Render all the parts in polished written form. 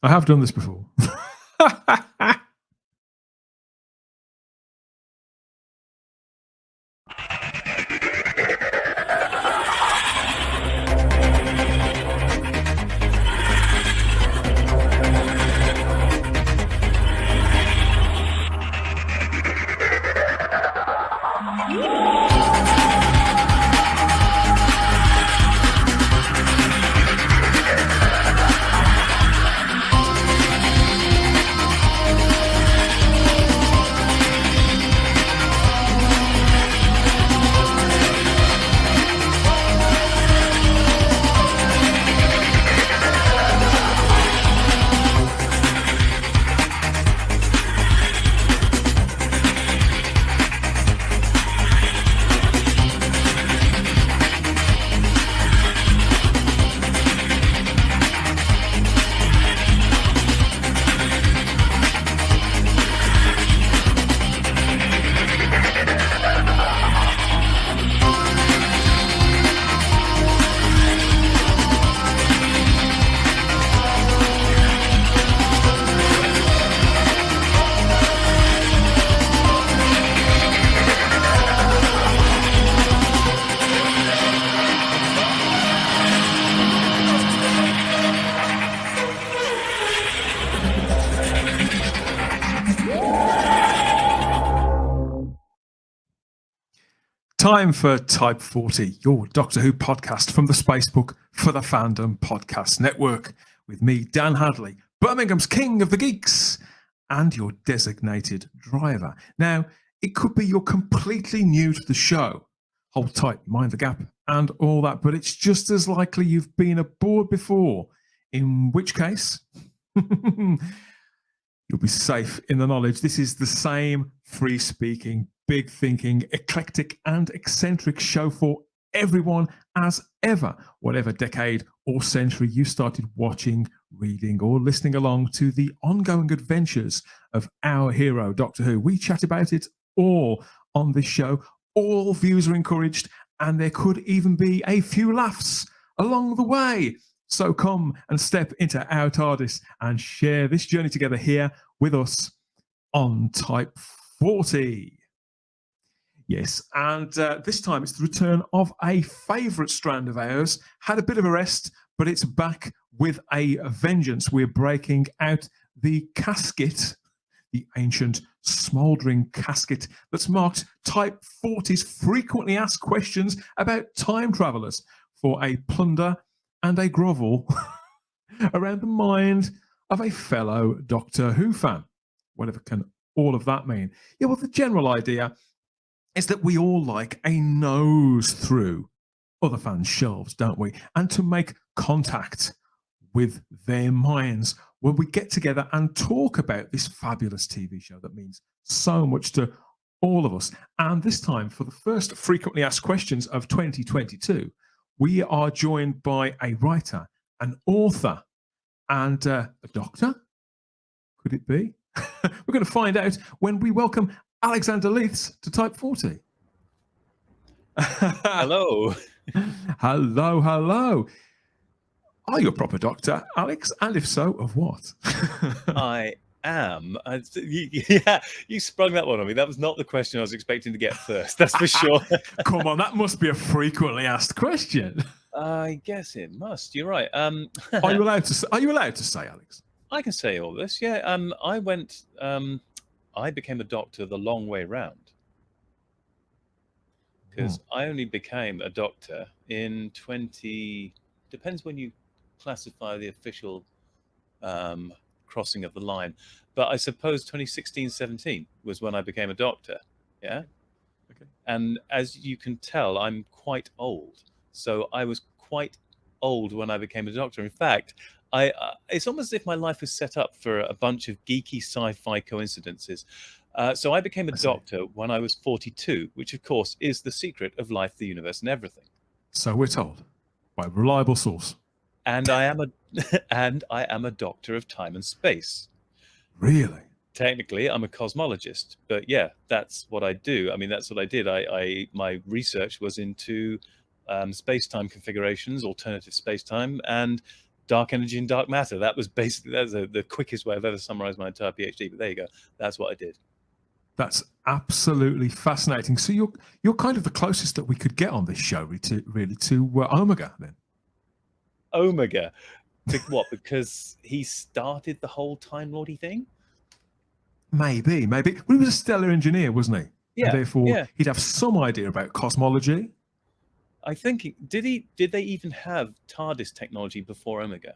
I have done this before. Time for Type 40, your Doctor Who podcast from the Spacebook for the Fandom Podcast Network, with me, Dan Hadley, Birmingham's King of the Geeks, and your designated driver. Now, it could be you're completely new to the show. Hold tight, mind the gap, and all that, but it's just as likely you've been aboard before, in which case, you'll be safe in the knowledge this is the same free-speaking, big-thinking, eclectic and eccentric show for everyone as ever, whatever decade or century you started watching, reading or listening along to the ongoing adventures of our hero, Doctor Who. We chat about it all on this show. All views are encouraged, and there could even be a few laughs along the way. So come and step into our TARDIS and share this journey together here with us on Type 40. Yes, and this time it's the return of a favourite strand of ours. Had a bit of a rest, but it's back with a vengeance. We're breaking out the casket, the ancient smouldering casket that's marked Type 40's frequently asked questions about time travellers for a plunder and a grovel around the mind of a fellow Doctor Who fan. Whatever can all of that mean? Yeah, well, the general idea is that we all like a nose through other fans' shelves, don't we? And to make contact with their minds when we get together and talk about this fabulous TV show that means so much to all of us. And this time, for the first frequently asked questions of 2022, we are joined by a writer, an author, and a doctor? Could it be? We're going to find out when we welcome Alexander Leithes to Type 40. Hello. Hello, hello. Are you a proper doctor, Alex? And if so, of what? I am. Yeah, you sprung that one on me. That was not the question I was expecting to get first, that's for sure. Come on, that must be a frequently asked question. I guess it must. You're right. Are you allowed to say, Alex? I can say all this, yeah. I became a doctor the long way round. Because I only became a doctor in depends when you classify the official crossing of the line. But I suppose 2016-17 was when I became a doctor, yeah? Okay. And as you can tell, I'm quite old. So I was quite old when I became a doctor. In fact, it's almost as if my life was set up for a bunch of geeky sci-fi coincidences. So I became a doctor when I was 42, which of course is the secret of life, the universe, and everything. So we're told by a reliable source. And I am a doctor of time and space. Really? Technically, I'm a cosmologist, but yeah, that's what I do. I mean, that's what I did. My research was into space-time configurations, alternative space-time, and dark energy and dark matter. That was basically the quickest way I've ever summarized my entire PhD. But there you go. That's what I did. That's absolutely fascinating. So you're kind of the closest that we could get on this show, really, to Omega then. Omega, what? Because he started the whole Time Lordy thing. Maybe. Well, he was a stellar engineer, wasn't he? Yeah. And therefore, he'd have some idea about cosmology. I think did they even have TARDIS technology before Omega?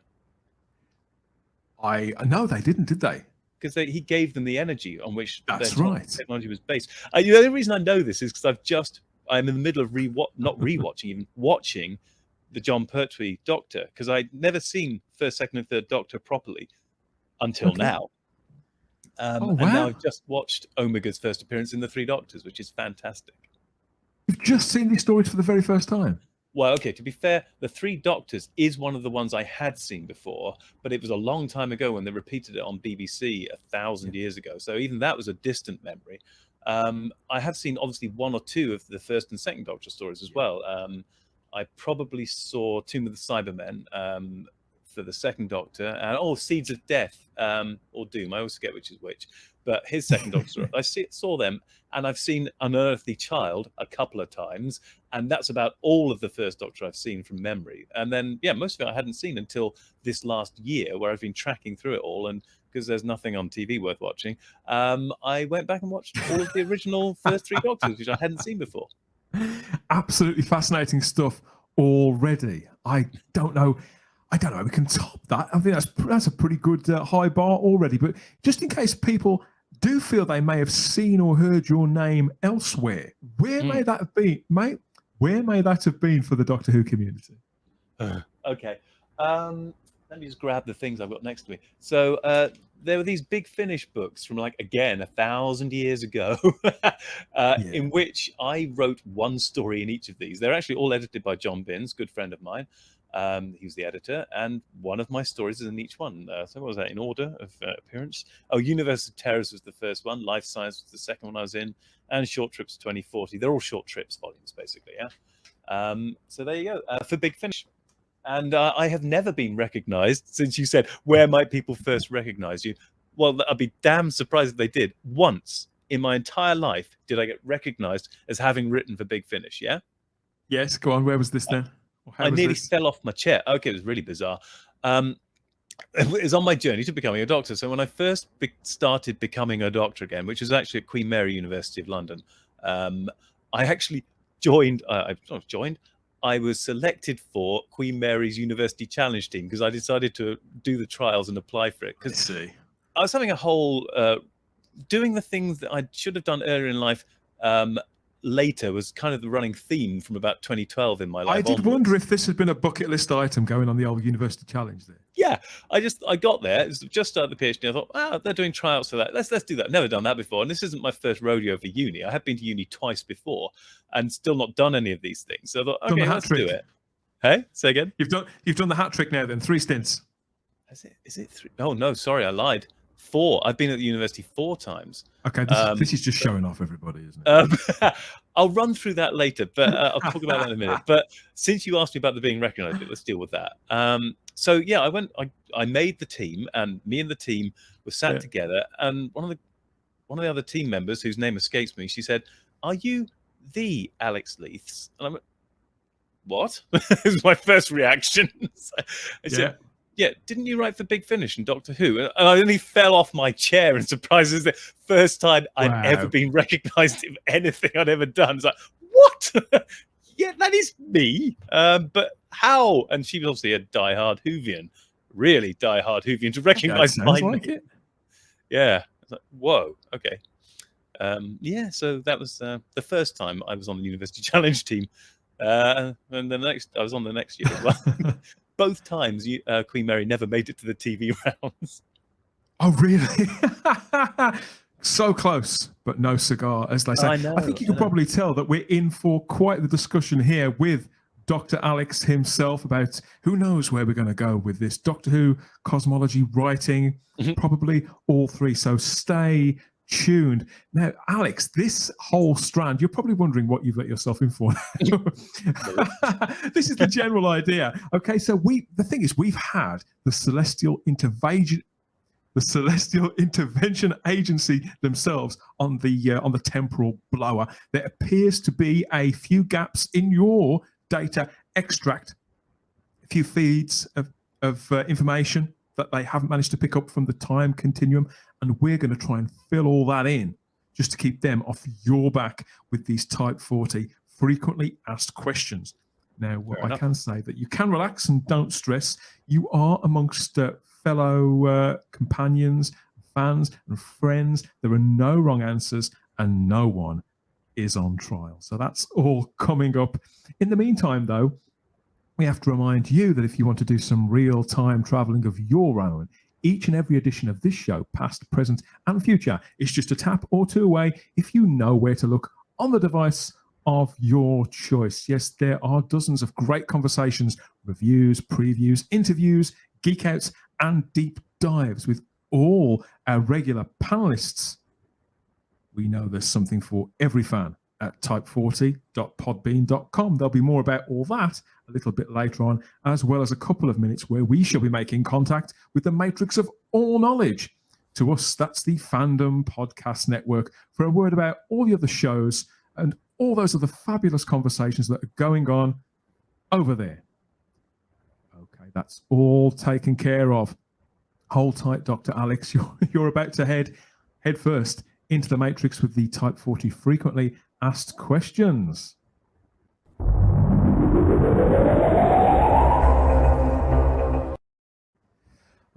No, they didn't, did they? Because he gave them the energy on which their technology was based. The only reason I know this is because I'm in the middle of watching the John Pertwee Doctor, because I'd never seen first, second, and third Doctor properly until now. And now I've just watched Omega's first appearance in the Three Doctors, which is fantastic. You've just seen these stories for the very first time? Well, okay, to be fair, the Three Doctors is one of the ones I had seen before, but it was a long time ago when they repeated it on BBC 1,000 years ago. So even that was a distant memory. I have seen obviously one or two of the first and second Doctor stories as well. I probably saw Tomb of the Cybermen for the second Doctor, and Seeds of Death or Doom. I always forget which is which. But his second Doctor, I saw them, and I've seen Unearthly Child a couple of times, and that's about all of the first Doctor I've seen from memory. And then, most of it I hadn't seen until this last year, where I've been tracking through it all, and because there's nothing on TV worth watching, I went back and watched all of the original first three Doctors, which I hadn't seen before. Absolutely fascinating stuff already. I don't know. We can top that. I think that's a pretty good high bar already. But just in case people do feel they may have seen or heard your name elsewhere, where may that have been, mate? Where may that have been for the Doctor Who community? Okay. Let me just grab the things I've got next to me. So there were these Big Finish books from 1,000 years ago, in which I wrote one story in each of these. They're actually all edited by John Binns, good friend of mine. He was the editor, and one of my stories is in each one. So what was that in order of appearance? Universe of Terrors was the first one, Life Science was the second one I was in, and Short Trips 2040. They're all Short Trips volumes, basically, yeah? So there you go, for Big Finish. And I have never been recognized, since you said, where might people first recognize you? Well, I'd be damn surprised if they did. Once in my entire life did I get recognized as having written for Big Finish, yeah? Yes, go on. Where was this then? I nearly fell off my chair. Okay, it was really bizarre. It was on my journey to becoming a doctor. So when I first started becoming a doctor again, which was actually at Queen Mary University of London, I actually I was selected for Queen Mary's University Challenge team because I decided to do the trials and apply for it. Because I was having a whole doing the things that I should have done earlier in life. Later was kind of the running theme from about 2012 in my life. I did wonder if this had been a bucket list item going on the old University Challenge there. Yeah, I got there. It was just started the PhD. I thought, they're doing tryouts for that. Let's do that. Never done that before. And this isn't my first rodeo for uni. I have been to uni twice before and still not done any of these things. So I thought, okay, let's do it. Hey, say again. You've done the hat trick now then, 3 stints. Is it 3? Oh no, sorry, I lied. 4. I've been at the university 4 times. Okay, this is just showing off everybody, isn't it? I'll run through that later, but I'll talk about that in a minute. But since you asked me about the being recognised, let's deal with that. So yeah, I made the team, and me and the team were sat together, and one of the other team members, whose name escapes me, she said, "Are you the Alex Leithes?" And I went, "What?" This was my first reaction. I said, "Yeah, didn't you write for Big Finish and Doctor Who?" And I only fell off my chair in surprise. It was the first time I'd ever been recognised in anything I'd ever done. It's like, what? Yeah, that is me. But how? And she was obviously a diehard Whovian, really diehard Whovian to recognise my name. Yeah, I was like, whoa, okay. So that was the first time I was on the University Challenge team. And I was on the next year as well. Both times, Queen Mary never made it to the TV rounds. Oh, really? So close, but no cigar, as they say. I think you can probably tell that we're in for quite the discussion here with Dr. Alex himself about who knows where we're going to go with this Doctor Who, cosmology, writing, probably all 3. So stay tuned. Now, Alex, this whole strand, you're probably wondering what you've let yourself in for. This is the general idea. Okay, so the thing is, we've had the Celestial Intervention Agency themselves on the temporal blower. There appears to be a few gaps in your data extract, a few feeds of information that they haven't managed to pick up from the time continuum, and we're going to try and fill all that in just to keep them off your back with these Type 40 frequently asked questions. Now, I can say that you can relax and don't stress. You are amongst fellow companions, fans, and friends. There are no wrong answers, and no one is on trial. So that's all coming up. In the meantime, though, we have to remind you that if you want to do some real-time traveling of your own, each and every edition of this show, past, present, and future, is just a tap or two away if you know where to look on the device of your choice. Yes, there are dozens of great conversations, reviews, previews, interviews, geek outs, and deep dives with all our regular panelists. We know there's something for every fan at type40.podbean.com. There'll be more about all that a little bit later on, as well as a couple of minutes where we shall be making contact with the matrix of all knowledge. To us, that's the Fandom Podcast Network, for a word about all the other shows and all those other fabulous conversations that are going on over there. Okay, that's all taken care of. Hold tight, Dr. Alex. You're about to head first into the matrix with the Type 40 frequently asked questions.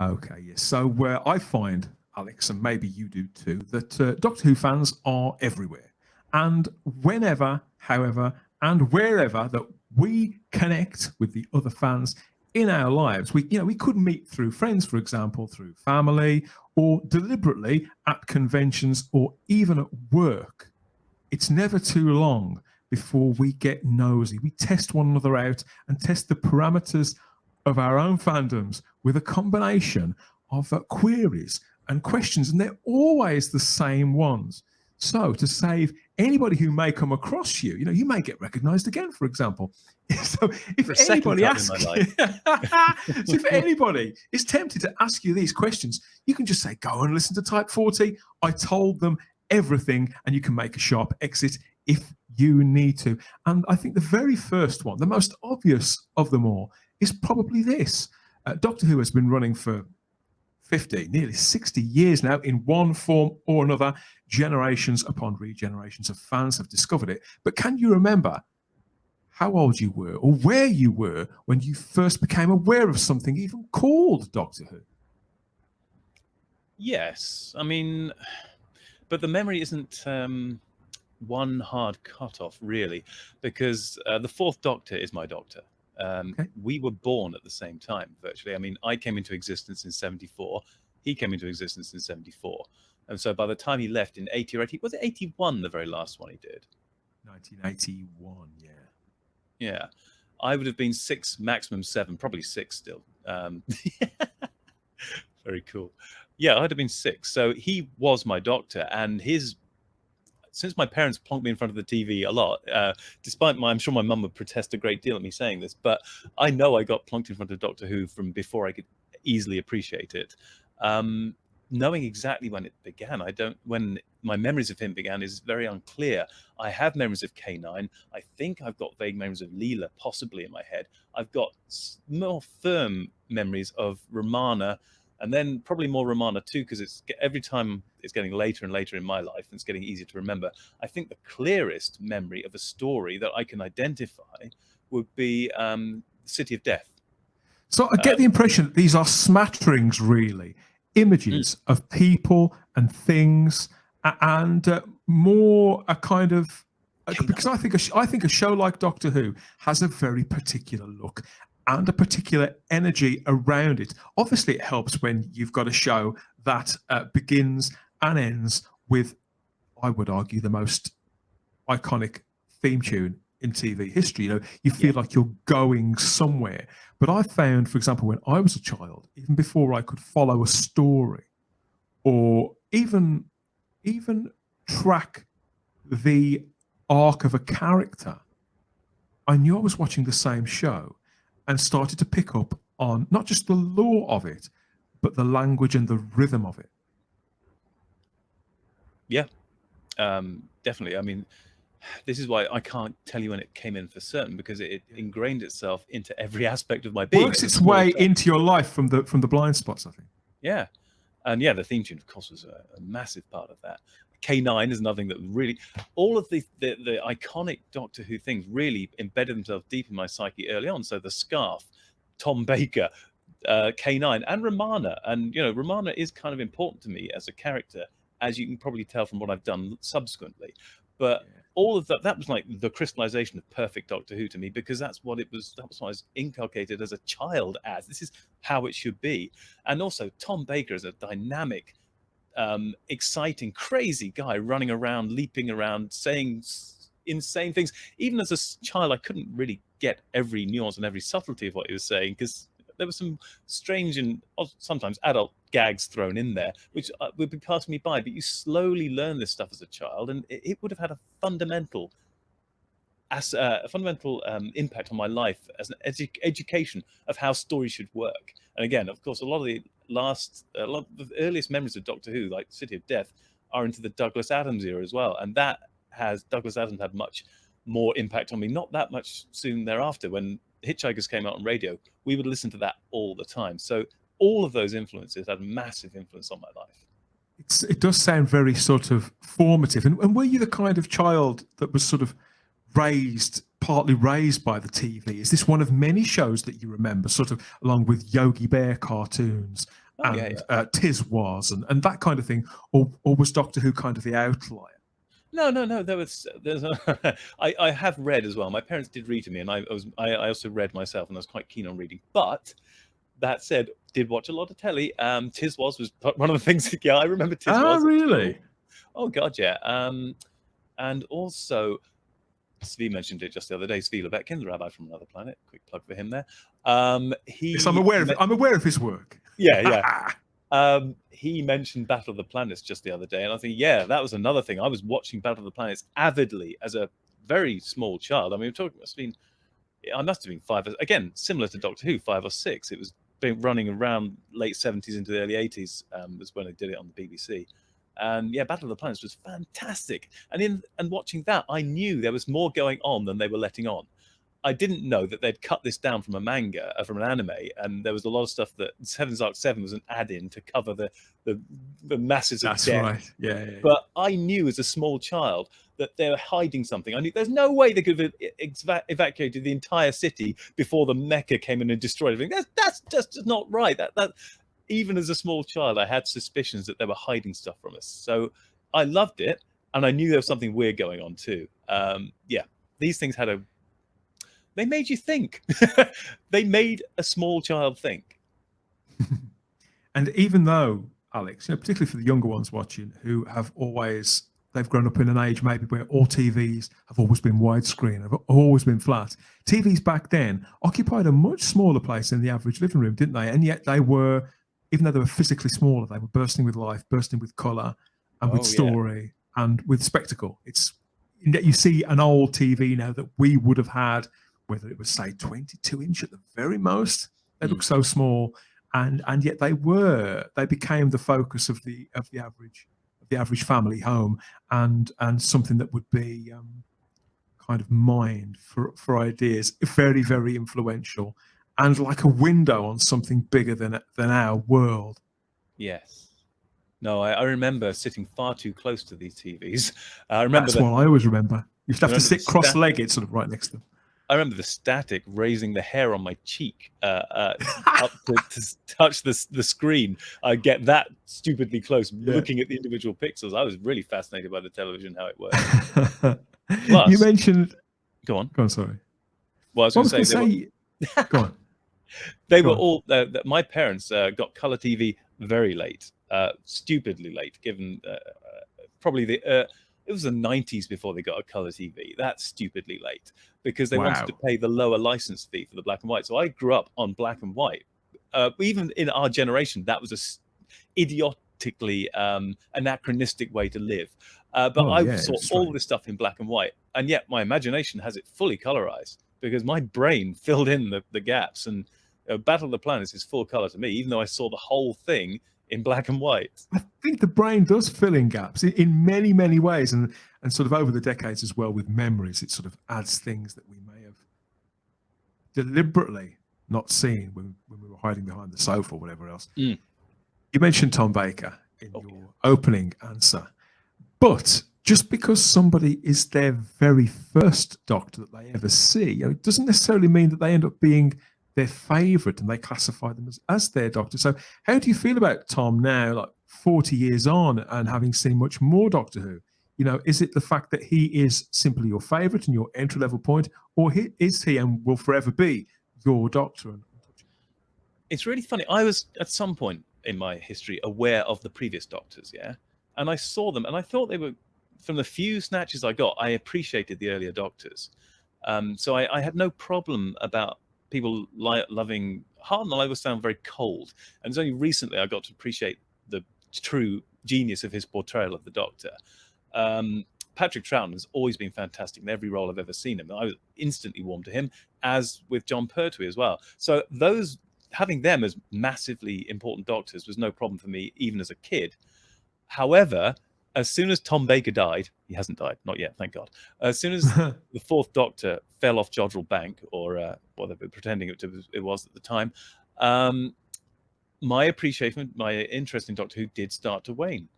Okay, yes. So I find, Alex, and maybe you do too, that Doctor Who fans are everywhere. And whenever, however, and wherever that we connect with the other fans in our lives, we could meet through friends, for example, through family, or deliberately at conventions, or even at work. It's never too long before we get nosy. We test one another out and test the parameters of our own fandoms with a combination of queries and questions, and they're always the same ones. So to save anybody who may come across you, you may get recognized again, for example. So if anybody asks, so if anybody is tempted to ask you these questions, you can just say, go and listen to Type 40. I told them everything, and you can make a sharp exit if you need to. And I think the very first one, the most obvious of them all, is probably this. Doctor Who has been running for 50, nearly 60 years now in one form or another. Generations upon regenerations of fans have discovered it. But can you remember how old you were or where you were when you first became aware of something even called Doctor Who? Yes. I mean, but the memory isn't one hard cutoff, really, because the Fourth Doctor is my doctor. Okay. We were born at the same time, virtually. I mean, I came into existence in 74. He came into existence in 74. And so by the time he left in 80 or 80, was it 81, the very last one he did? 1981, yeah. Yeah. I would have been 6, maximum 7, probably 6 still. Very cool. Yeah, I'd have been 6. So he was my doctor, and since my parents plonked me in front of the TV a lot, despite I'm sure my mum would protest a great deal at me saying this, but I know I got plonked in front of Doctor Who from before I could easily appreciate it. Knowing exactly when it began, when my memories of him began is very unclear. I have memories of K9. I think I've got vague memories of Leela, possibly in my head. I've got more firm memories of Romana, and then probably more Romana too, because every time it's getting later and later in my life, and it's getting easier to remember. I think the clearest memory of a story that I can identify would be City of Death. So I get the impression that these are smatterings, really, images of people and things, and more a kind of, because I think a show like Doctor Who has a very particular look and a particular energy around it. Obviously, it helps when you've got a show that begins and ends with, I would argue, the most iconic theme tune in TV history. You feel like you're going somewhere. But I found, for example, when I was a child, even before I could follow a story, or even even track the arc of a character, I knew I was watching the same show and started to pick up on not just the lore of it, but the language and the rhythm of it. Yeah, definitely. I mean, this is why I can't tell you when it came in for certain, because it ingrained itself into every aspect of my being. Works its way into your life from the blind spots, I think. Yeah. And yeah, the theme tune, of course, was a massive part of that. K9 is another thing that really, all of the iconic Doctor Who things really embedded themselves deep in my psyche early on. So the scarf, Tom Baker, K9, and Romana. And, you know, Romana is kind of important to me as a character, as you can probably tell from what I've done subsequently. But all of that was like the crystallization of perfect Doctor Who to me, because that's what it was. That was what I was inculcated as a child as. This is how it should be. And also Tom Baker is a dynamic, exciting, crazy guy running around, leaping around, saying insane things. Even as a child, I couldn't really get every nuance and every subtlety of what he was saying, because there were some strange and sometimes adult gags thrown in there, which would be passing me by. But you slowly learn this stuff as a child, and it would have had a fundamental impact on my life as an education of how stories should work. And again, of course, a lot of the earliest memories of Doctor Who, like City of Death, are into the Douglas Adams era as well, and Douglas Adams had much more impact on me. Not that much soon thereafter, when Hitchhikers came out on radio, we would listen to that all the time. So all of those influences had massive influence on my life. It does sound very sort of formative. And were you the kind of child that was sort of partly raised by the TV? Is this one of many shows that you remember, sort of along with Yogi Bear cartoons and Tiz Was and that kind of thing? Or was Doctor Who kind of the outlier? No. I have read as well. My parents did read to me, and I also read myself, and I was quite keen on reading. But that said, did watch a lot of telly. Tiz Was one of the things. Yeah, I remember Tiz Was. Oh, really? Oh God, yeah. And also, Svi mentioned it just the other day. Svi Lebetkin, the rabbi from another planet. Quick plug for him there. Yes, I'm aware of his work. Yeah. He mentioned Battle of the Planets just the other day, and I think, yeah, that was another thing. I was watching Battle of the Planets avidly as a very small child. I mean, I must have been 5, again, similar to Doctor Who, 5 or 6. It was running around late 70s into the early 80s, was when I did it on the BBC. And yeah, Battle of the Planets was fantastic. And watching that, I knew there was more going on than they were letting on. I didn't know that they'd cut this down from a manga, from an anime, and there was a lot of stuff that Seven's Arc 7 was an add-in to cover the masses of death. That's right. Yeah. But I knew as a small child that they were hiding something. I knew there's no way they could have evacuated the entire city before the mecha came in and destroyed everything. That's just not right. That even as a small child, I had suspicions that they were hiding stuff from us. So I loved it, and I knew there was something weird going on too. These things they made you think. They made a small child think. And even though, Alex, particularly for the younger ones watching, who they've grown up in an age maybe where all TVs have always been widescreen, have always been flat. TVs back then occupied a much smaller place in the average living room, didn't they? And yet they were, even though they were physically smaller, they were bursting with life, bursting with colour and with story and with spectacle. You see an old TV now that we would have had, whether it was, say, 22 inch at the very most. They look so small, and yet they became the focus of the average family home, and something that would be kind of mined for ideas, very, very influential, and like a window on something bigger than our world. Yes. No, I remember sitting far too close to these TVs. That's what I always remember. You used to have to sit cross-legged, sort of right next to them. I remember the static raising the hair on my cheek up to touch the screen. I get that stupidly close, looking at the individual pixels. I was really fascinated by the television, how it worked. Plus, you mentioned... Go on. Sorry. Well, I was going to say... Go on. They were all... my parents got colour TV very late, stupidly late, given probably it was the 90s before they got a colour TV. That's stupidly late, because they wanted to pay the lower license fee for the black and white. So I grew up on black and white. Even in our generation, that was particularly anachronistic way to live. But Oh, I yeah, saw it's all strange. this stuff in black and white, and yet my imagination has it fully colorized because my brain filled in the gaps. And Battle of the Planets is full color to me, even though I saw the whole thing in black and white. I think the brain does fill in gaps in many, many ways, and sort of over the decades as well with memories, it sort of adds things that we may have deliberately not seen when we were hiding behind the sofa or whatever else. Mm. You mentioned Tom Baker in your opening answer, but just because somebody is their very first Doctor that they ever see, it doesn't necessarily mean that they end up being their favourite and they classify them as their Doctor. So how do you feel about Tom now, like 40 years on and having seen much more Doctor Who? Is it the fact that he is simply your favourite and your entry-level point, or is he and will forever be your Doctor? It's really funny. I was at some point in my history aware of the previous Doctors, yeah? And I saw them and I thought they were, from the few snatches I got, I appreciated the earlier Doctors. So I had no problem about people loving Hartnell. I always found very cold. And it's only recently I got to appreciate the true genius of his portrayal of the Doctor. Patrick Troughton has always been fantastic in every role I've ever seen him. I was instantly warm to him, as with John Pertwee as well. So having them as massively important Doctors was no problem for me, even as a kid. However, as soon as Tom Baker died, he hasn't died, not yet, thank God. As soon as the fourth Doctor fell off Jodrell Bank, or what they were pretending it was at the time, my appreciation, my interest in Doctor Who did start to wane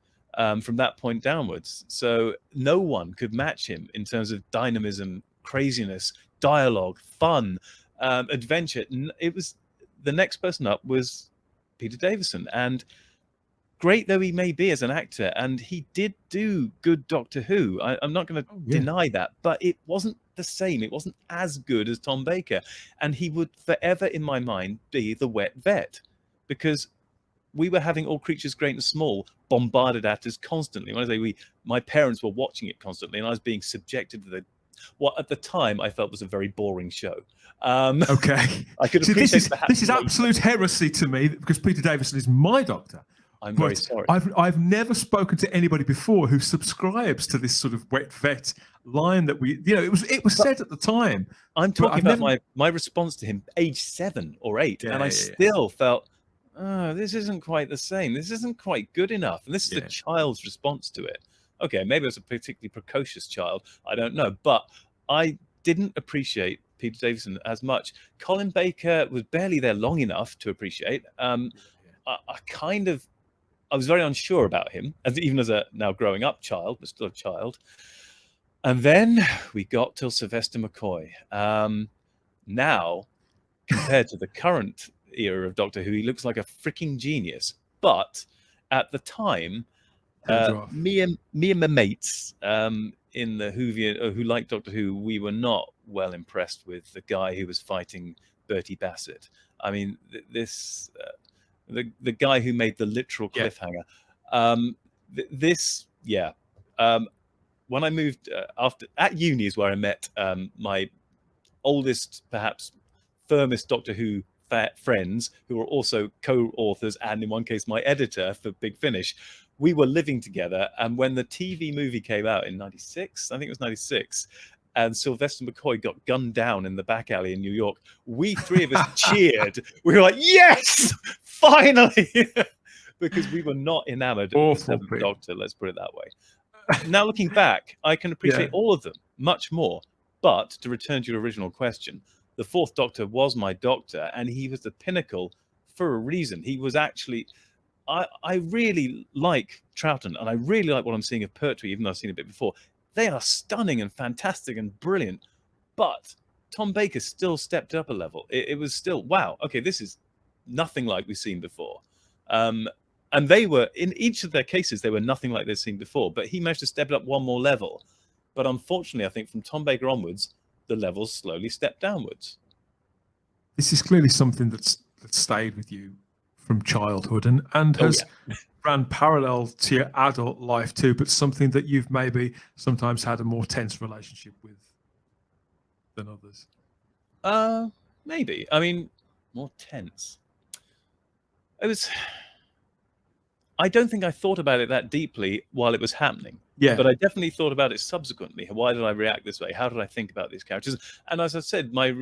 from that point downwards. So no one could match him in terms of dynamism, craziness, dialogue, fun, adventure. It was the next person up was Peter Davison, and great though he may be as an actor, and he did do good Doctor Who, I'm not going to deny that, but it wasn't the same. It wasn't as good as Tom Baker, and he would forever in my mind be the wet vet, because we were having All Creatures Great and Small bombarded at us constantly. When I say my parents were watching it constantly, and I was being subjected to what at the time I felt was a very boring show. Okay. I could appreciate this is absolute heresy to me, because Peter Davison is my Doctor. I'm very sorry. I've never spoken to anybody before who subscribes to this sort of wet vet line that it was said at the time. I'm talking about my response to him, age 7 or 8, and I still felt, oh, this isn't quite the same. This isn't quite good enough. And this is a child's response to it. Okay, maybe I was a particularly precocious child. I don't know. But I didn't appreciate Peter Davison as much. Colin Baker was barely there long enough to appreciate. I was very unsure about him, even as a now growing up child, but still a child. And then we got till Sylvester McCoy. Now, compared to the current era of Doctor Who, he looks like a freaking genius. But at the time, me and my mates in the Whovian who liked Doctor Who, we were not well impressed with the guy who was fighting Bertie Bassett. I mean, the guy who made the literal cliffhanger. When I moved at uni is where I met my oldest, perhaps firmest Doctor Who friends, who were also co-authors and in one case my editor for Big Finish. We were living together, and when the TV movie came out in 96, I think it was 96, and Sylvester McCoy got gunned down in the back alley in New York, we three of us cheered. We were like, yes, finally! Because we were not enamored of the Seventh Doctor, let's put it that way. Now looking back, I can appreciate all of them much more. But to return to your original question, the Fourth Doctor was my Doctor, and he was the pinnacle for a reason. He was actually... I really like Troughton, and I really like what I'm seeing of Pertwee, even though I've seen a bit before. They are stunning and fantastic and brilliant. But Tom Baker still stepped up a level. It was still, wow, okay, this is nothing like we've seen before. And they were, in each of their cases, they were nothing like they've seen before. But he managed to step it up one more level. But unfortunately, I think from Tom Baker onwards, the levels slowly stepped downwards. This is clearly something that stayed with you from childhood and has ran parallel to your adult life too, but something that you've maybe sometimes had a more tense relationship with than others. Maybe. I mean, more tense. I don't think I thought about it that deeply while it was happening. Yeah. But I definitely thought about it subsequently. Why did I react this way? How did I think about these characters? And as I said, my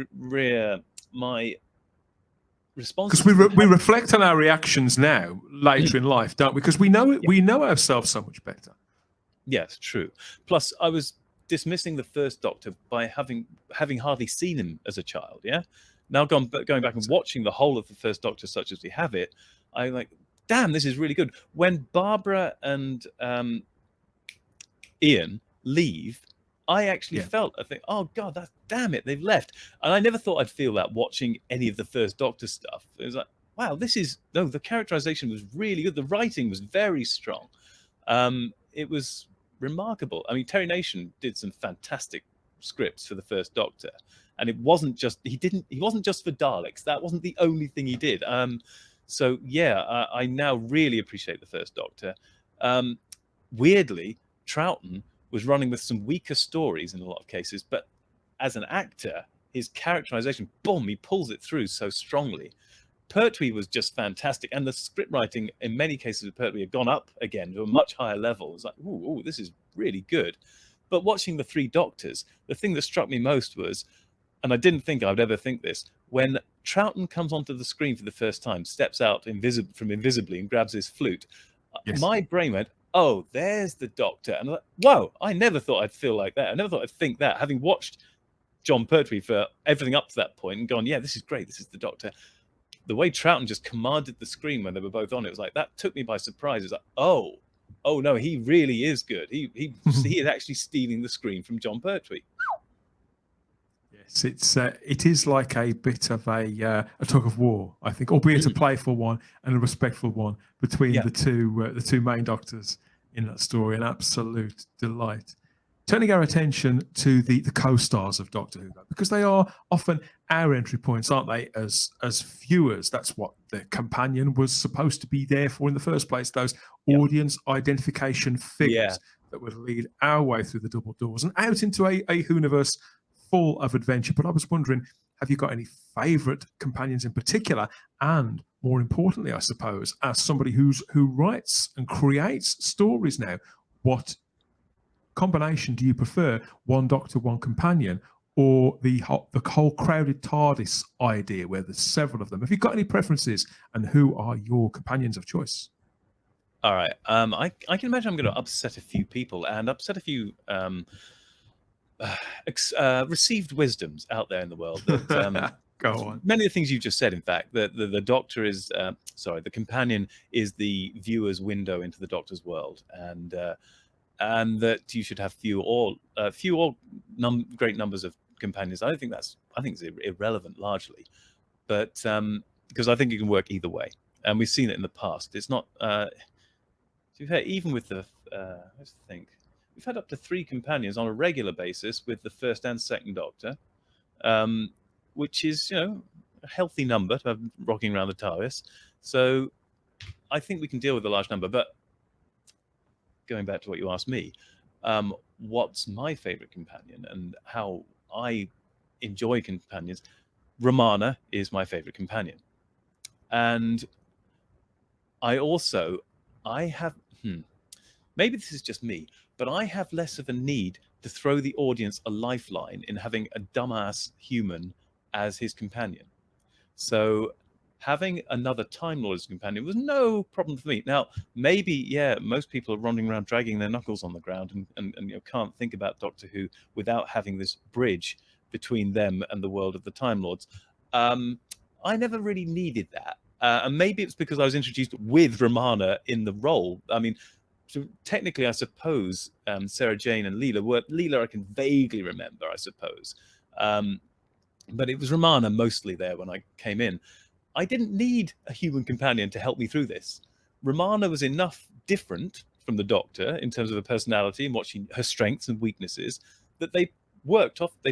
response, because we reflect on our reactions now later in life, don't we? Because we know it, we know ourselves so much better. Yes, true. Plus, I was dismissing the first Doctor by having hardly seen him as a child. Yeah. Now going back and watching the whole of the first Doctor, such as we have it, I'm like, damn, this is really good. When Barbara and Ian leave, I actually felt, I think, oh God, damn it, they've left. And I never thought I'd feel that watching any of the first Doctor stuff. It was like, wow, the characterization was really good. The writing was very strong. It was remarkable. I mean, Terry Nation did some fantastic scripts for the first Doctor. And it wasn't just, he wasn't just for Daleks. That wasn't the only thing he did. So yeah, I now really appreciate the first Doctor. Weirdly, Troughton was running with some weaker stories in a lot of cases, but as an actor, his characterization, boom, he pulls it through so strongly. Pertwee was just fantastic, and the script writing in many cases with Pertwee had gone up again to a much higher level. It was like, ooh, this is really good. But watching the three Doctors, the thing that struck me most was, and I didn't think I would ever think this, when Troughton comes onto the screen for the first time, steps out from invisibly and grabs his flute, my brain went, oh, there's the Doctor. And I'm like, whoa, I never thought I'd feel like that. I never thought I'd think that. Having watched John Pertwee for everything up to that point and gone, yeah, this is great, this is the Doctor. The way Troughton just commanded the screen when they were both on it was like, that took me by surprise. It's like, oh no, he really is good. He is actually stealing the screen from John Pertwee. Yes, it is like a bit of a tug of war, I think, albeit a playful one and a respectful one between the two main Doctors in that story. An absolute delight. Turning our attention to the co-stars of Doctor Who, because they are often our entry points, aren't they, as viewers? That's what the companion was supposed to be there for in the first place, those audience identification figures that would lead our way through the double doors and out into a Whoniverse full of adventure. But I was wondering, have you got any favourite companions in particular? And more importantly, I suppose, as somebody who writes and creates stories now, what combination do you prefer? One Doctor, one companion, or the whole crowded TARDIS idea where there's several of them? Have you got any preferences, and who are your companions of choice? All right. I can imagine I'm going to upset a few people and upset a few received wisdoms out there in the world. That, Go on. Many of the things you just said, in fact, the Doctor is, the companion is the viewer's window into the Doctor's world, and that you should have few or great numbers of companions. I think it's irrelevant largely, but because I think it can work either way, and we've seen it in the past. It's not. To be fair, even with the let's think, we've had up to 3 companions on a regular basis with the first and second Doctor, which is a healthy number to have rocking around the TARDIS. So I think we can deal with a large number, but. Going back to what you asked me, what's my favorite companion and how I enjoy companions? Romana is my favorite companion. And I have, maybe this is just me, but I have less of a need to throw the audience a lifeline in having a dumbass human as his companion. So having another Time Lord as a companion was no problem for me. Now, maybe, most people are running around dragging their knuckles on the ground and can't think about Doctor Who without having this bridge between them and the world of the Time Lords. I never really needed that. And maybe it's because I was introduced with Romana in the role. I mean, so technically, I suppose Sarah Jane and Leela I can vaguely remember, I suppose. But it was Romana mostly there when I came in. I didn't need a human companion to help me through this. Romana was enough different from the Doctor in terms of her personality and her strengths and weaknesses that they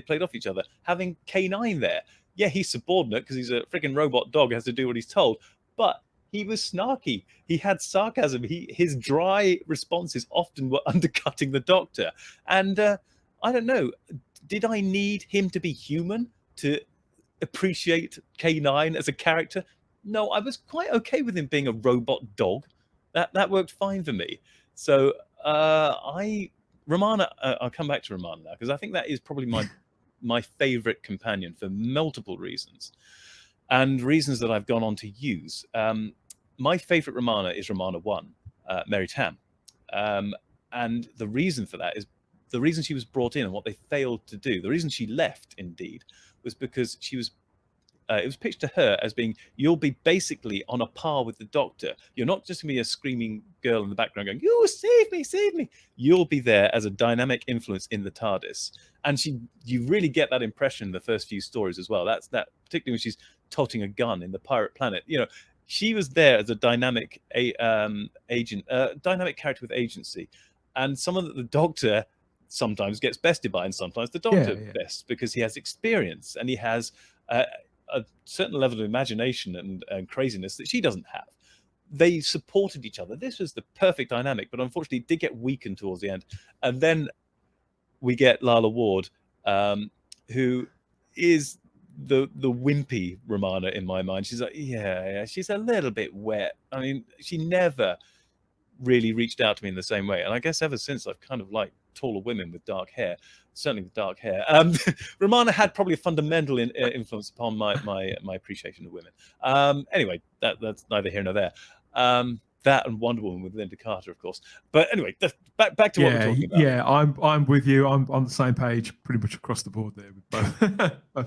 played off each other. Having K9 there, he's subordinate because he's a freaking robot dog, has to do what he's told, but he was snarky. He had sarcasm. His dry responses often were undercutting the Doctor. And I don't know, did I need him to be human to appreciate K9 as a character? No, I was quite okay with him being a robot dog. That worked fine for me. So Romana, I'll come back to Romana now, because I think that is probably my favorite companion for multiple reasons, and reasons that I've gone on to use. My favorite Romana is Romana 1, Mary Tam. And the reason for that is the reason she was brought in and what they failed to do. The reason she left, indeed, was because she was. It was pitched to her as being, you'll be basically on a par with the Doctor. You're not just going to be a screaming girl in the background going, "You save me, save me." You'll be there as a dynamic influence in the TARDIS. And you really get that impression in the first few stories as well. That's that, particularly when she's toting a gun in the pirate planet. She was there as a dynamic dynamic character with agency, and someone that the Doctor sometimes gets bested by, and sometimes the Doctor best, because he has experience and he has a certain level of imagination and craziness that she doesn't have. They supported each other. This was the perfect dynamic, but unfortunately it did get weakened towards the end. And then we get Lala Ward, who is the wimpy Romana in my mind. She's like, she's a little bit wet. I mean, she never really reached out to me in the same way. And I guess ever since, I've kind of liked taller women with dark hair. Certainly with dark hair. Romana had probably a fundamental influence upon my appreciation of women. Anyway, that's neither here nor there. That and Wonder Woman with Linda Carter, of course. But anyway, back to what we're talking about. Yeah, I'm with you. I'm on the same page pretty much across the board there with both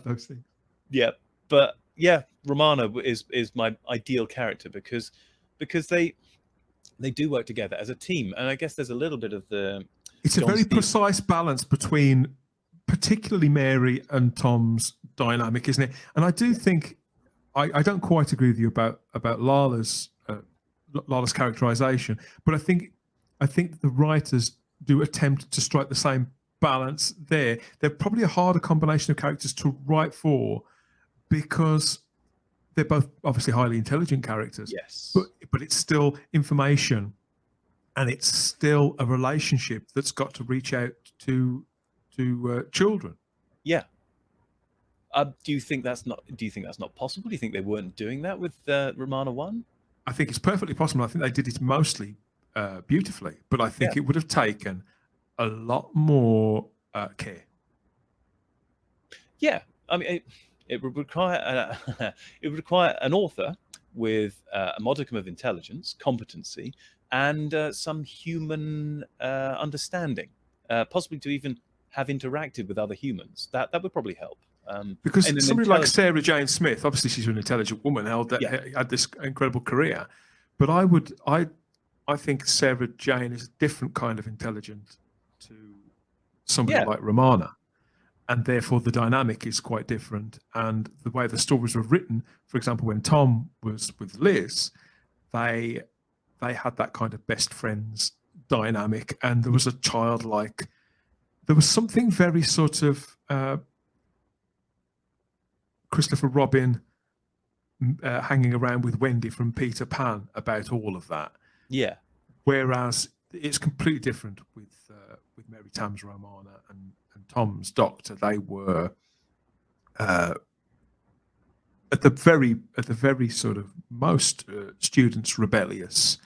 those things. Yeah, but yeah, Romana is my ideal character because they do work together as a team, and I guess there's a little bit of the. It's a very precise balance between particularly Mary and Tom's dynamic, isn't it? And I do think I don't quite agree with you about Lala's characterization, but I think the writers do attempt to strike the same balance there. They're probably a harder combination of characters to write for because they're both obviously highly intelligent characters. Yes, but it's still information. And it's still a relationship that's got to reach out to children. Yeah. Do you think that's not possible? Do you think they weren't doing that with Romana 1? I think it's perfectly possible. I think they did it mostly beautifully, but I think it would have taken a lot more care. Yeah, I mean, it would require an author with a modicum of intelligence, competency, and some human understanding, possibly to even have interacted with other humans. That would probably help. Because somebody like Sarah Jane Smith, obviously she's an intelligent woman, had this incredible career, but I think Sarah Jane is a different kind of intelligent to somebody like Romana, and therefore the dynamic is quite different. And the way the stories were written, for example, when Tom was with Liz, they had that kind of best friends dynamic, and there was there was something very sort of Christopher Robin hanging around with Wendy from Peter Pan about all of that. Yeah. Whereas it's completely different with Mary Tam's Romana and Tom's Doctor. They were at the very sort of most students rebellious,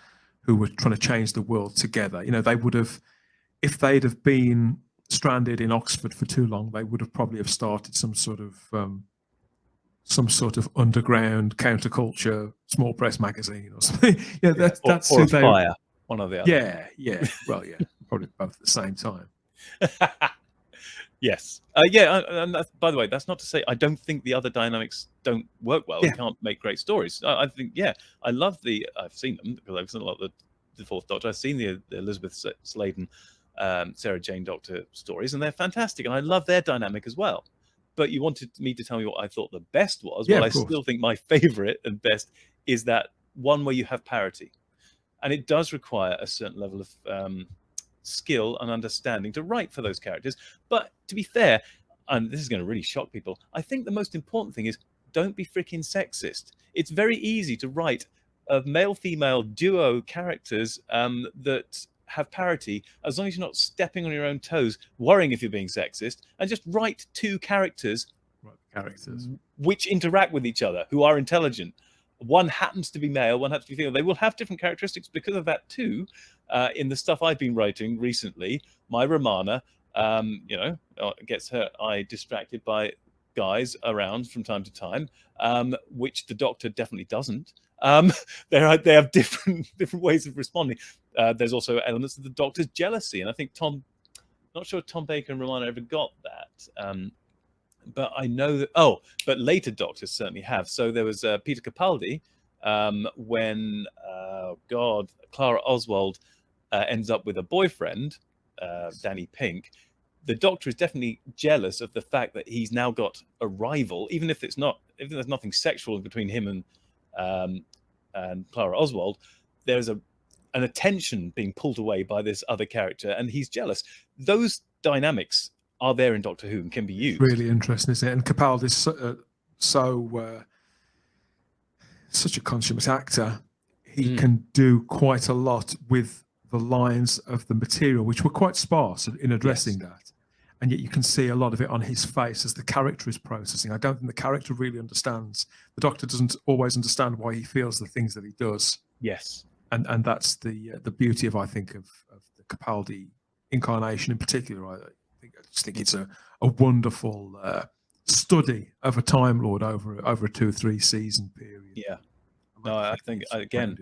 who were trying to change the world together. They would have, if they'd have been stranded in Oxford for too long, they would have probably have started some sort of underground counterculture small press magazine or something. That's or Fire, one or the other. Yeah. Well, yeah, probably both at the same time. Yes. And by the way, that's not to say I don't think the other dynamics don't work well. They can't make great stories. I think, I love I've seen them because I've seen a lot of the Fourth Doctor. I've seen the Elizabeth Sladen, Sarah Jane Doctor stories, and they're fantastic. And I love their dynamic as well. But you wanted me to tell me what I thought the best was. Well, I still think my favorite and best is that one where you have parity. And it does require a certain level of skill and understanding to write for those characters. But to be fair, and this is going to really shock people, I think the most important thing is don't be freaking sexist. It's very easy to write a male-female duo characters that have parity, as long as you're not stepping on your own toes, worrying if you're being sexist, and just write two characters Characters which interact with each other, who are intelligent. one happens to be male, one happens to be female. They will have different characteristics because of that too. In the stuff I've been writing recently, my Romana, gets her eye distracted by guys around from time to time, which the Doctor definitely doesn't. They have different ways of responding. There's also elements of the Doctor's jealousy, and I think not sure Tom Baker and Romana ever got that. But I know that. Oh, but later Doctors certainly have. So there was Peter Capaldi when Clara Oswald ends up with a boyfriend, Danny Pink. The Doctor is definitely jealous of the fact that he's now got a rival, even if there's nothing sexual between him and Clara Oswald. There's an attention being pulled away by this other character, and he's jealous. Those dynamics are there in Doctor Who and can be used. Really interesting, isn't it? And Capaldi's such a consummate actor. He can do quite a lot with the lines of the material, which were quite sparse in addressing that. And yet you can see a lot of it on his face as the character is processing. I don't think the character really understands. The Doctor doesn't always understand why he feels the things that he does. Yes. And that's the beauty of, I think, of the Capaldi incarnation in particular. I just think it's a wonderful study of a Time Lord over a 2-3 season period. Yeah. No, I think, again,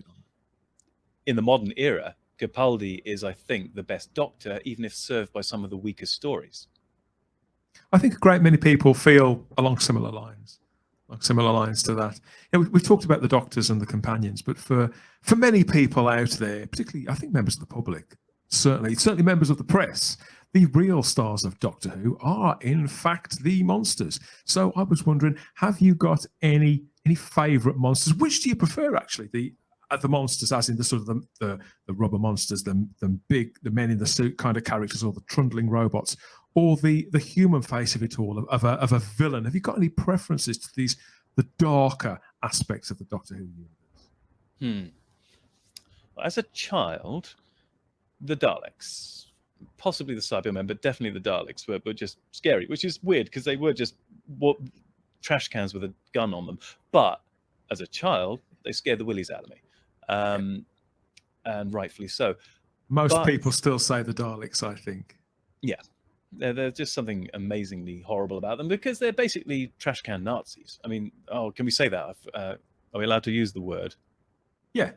in the modern era, Capaldi is, I think, the best Doctor, even if served by some of the weakest stories. I think a great many people feel along similar lines to that. We've talked about the Doctors and the companions, but for many people out there, particularly, I think, members of the public, certainly members of the press, the real stars of Doctor Who are, in fact, the monsters. So I was wondering, have you got any favourite monsters? Which do you prefer, actually? The monsters, as in the sort of the rubber monsters, the men in the suit kind of characters, or the trundling robots, or the human face of it all, of a villain? Have you got any preferences to the darker aspects of the Doctor Who universe? As a child, the Daleks, possibly the Cybermen, but definitely the Daleks were just scary, which is weird because they were just trash cans with a gun on them. But as a child, they scared the willies out of me, and rightfully so. Most people still say the Daleks, I think. Yeah, there's just something amazingly horrible about them because they're basically trash can Nazis. I mean, can we say that? Are we allowed to use the word? Yeah.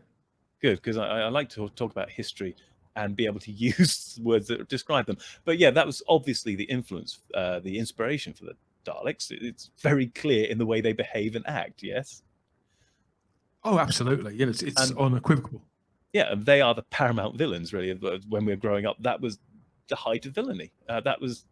Good, because I like to talk about history and be able to use words that describe them. But yeah, that was obviously the influence, the inspiration for the Daleks. It's very clear in the way they behave and act, yes? Oh, absolutely. Yeah, it's unequivocal. Yeah, and they are the paramount villains, really. When we were growing up, that was the height of villainy. That was,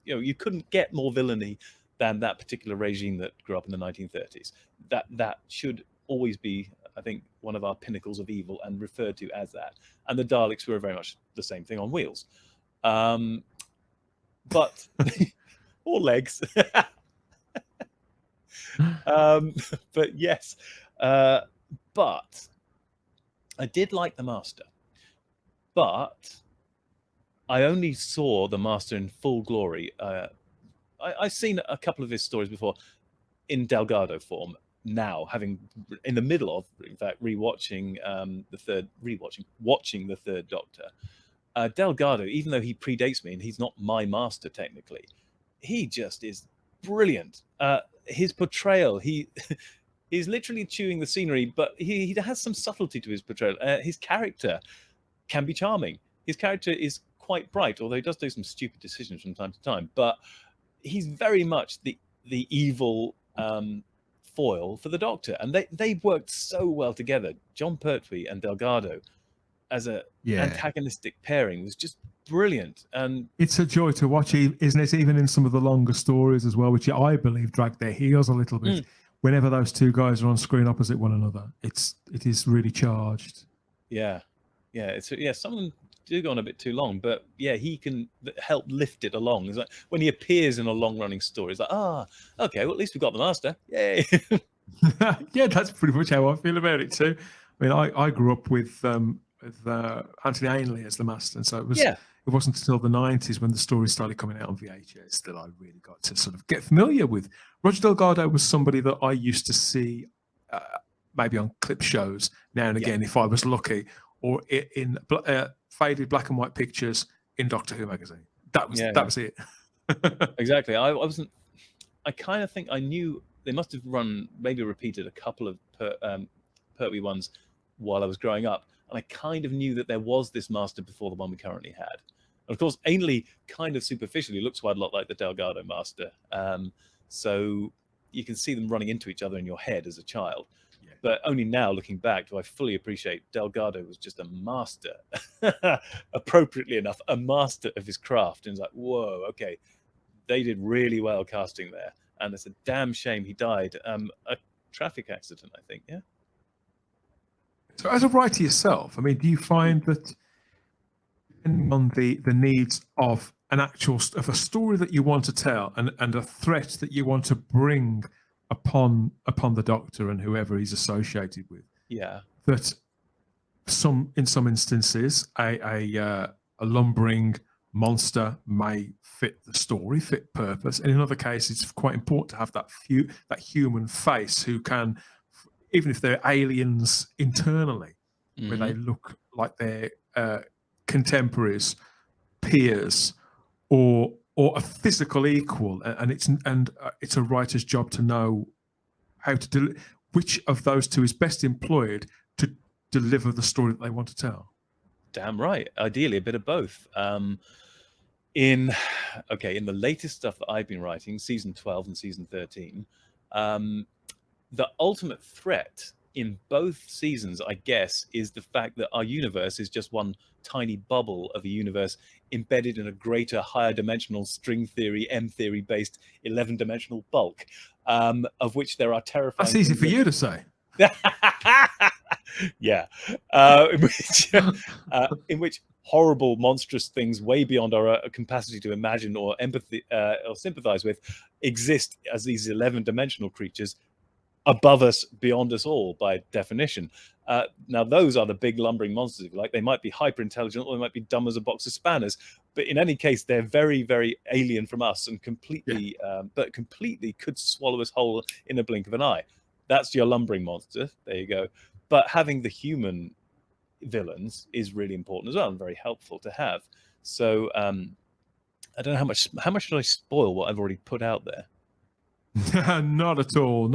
you couldn't get more villainy than that particular regime that grew up in the 1930s. That should always be, I think, one of our pinnacles of evil and referred to as that. And the Daleks were very much the same thing on wheels. But, or legs. But yes. But I did like the Master. But I only saw the Master in full glory. I've seen a couple of his stories before in Delgado form. Now, having in the middle of, in fact, watching the third Doctor, Delgado, even though he predates me and he's not my Master technically, he just is brilliant. His portrayal, he's literally chewing the scenery, but he has some subtlety to his portrayal. His character can be charming. His character is quite bright, although he does do some stupid decisions from time to time. But he's very much the evil foil for the Doctor, and they worked so well together. John Pertwee and Delgado as a antagonistic pairing was just brilliant, and it's a joy to watch, isn't it? Even in some of the longer stories as well, which I believe drag their heels a little bit. Whenever those two guys are on screen opposite one another, it is really charged. Some of them do go on a bit too long, but he can help lift it along. It's like when he appears in a long-running story, it's like, okay, well, at least we've got the Master. Yay! Yeah, that's pretty much how I feel about it too. I mean, I grew up with Anthony Ainley as the Master, and so it wasn't until the 90s when the stories started coming out on VHS that I really got to sort of get familiar with. Roger Delgado was somebody that I used to see maybe on clip shows now and Yeah. again if I was lucky, or in faded black and white pictures in Doctor Who magazine. That was it. Exactly. I kind of think I knew they must have maybe repeated a couple of Pertwee ones while I was growing up, and I kind of knew that there was this master before the one we currently had. And of course, Ainley kind of superficially looks quite a lot like the Delgado master, so you can see them running into each other in your head as a child. Yeah. But only now, looking back, do I fully appreciate Delgado was just a master, appropriately enough, a master of his craft. And it's like, whoa, okay, they did really well casting there. And it's a damn shame he died. A traffic accident, I think, yeah? So as a writer yourself, I mean, do you find that depending on the needs of a story that you want to tell and a threat that you want to bring upon the Doctor and whoever he's associated with, Yeah, that in some instances a lumbering monster may fit the story, fit purpose, and in other cases it's quite important to have that human face who can, even if they're aliens internally, where they look like they're contemporaries, peers, or a physical equal, and it's a writer's job to know how to which of those two is best employed to deliver the story that they want to tell. Damn right. Ideally, a bit of both. In the latest stuff that I've been writing, season 12 and season 13, the ultimate threat in both seasons, I guess, is the fact that our universe is just one tiny bubble of a universe embedded in a greater, higher dimensional string theory, M theory based 11-dimensional bulk, of which there are terrifying. That's easy for you to say. Yeah, in which horrible, monstrous things way beyond our capacity to imagine or empathy or sympathize with exist as these 11-dimensional creatures above us, beyond us all, by definition. Now, those are the big lumbering monsters, if you like. They might be hyper intelligent, or they might be dumb as a box of spanners. But in any case, they're very, very alien from us, and completely could swallow us whole in a blink of an eye. That's your lumbering monster. There you go. But having the human villains is really important as well, and very helpful to have. So I don't know how much should I spoil what I've already put out there? Not at all.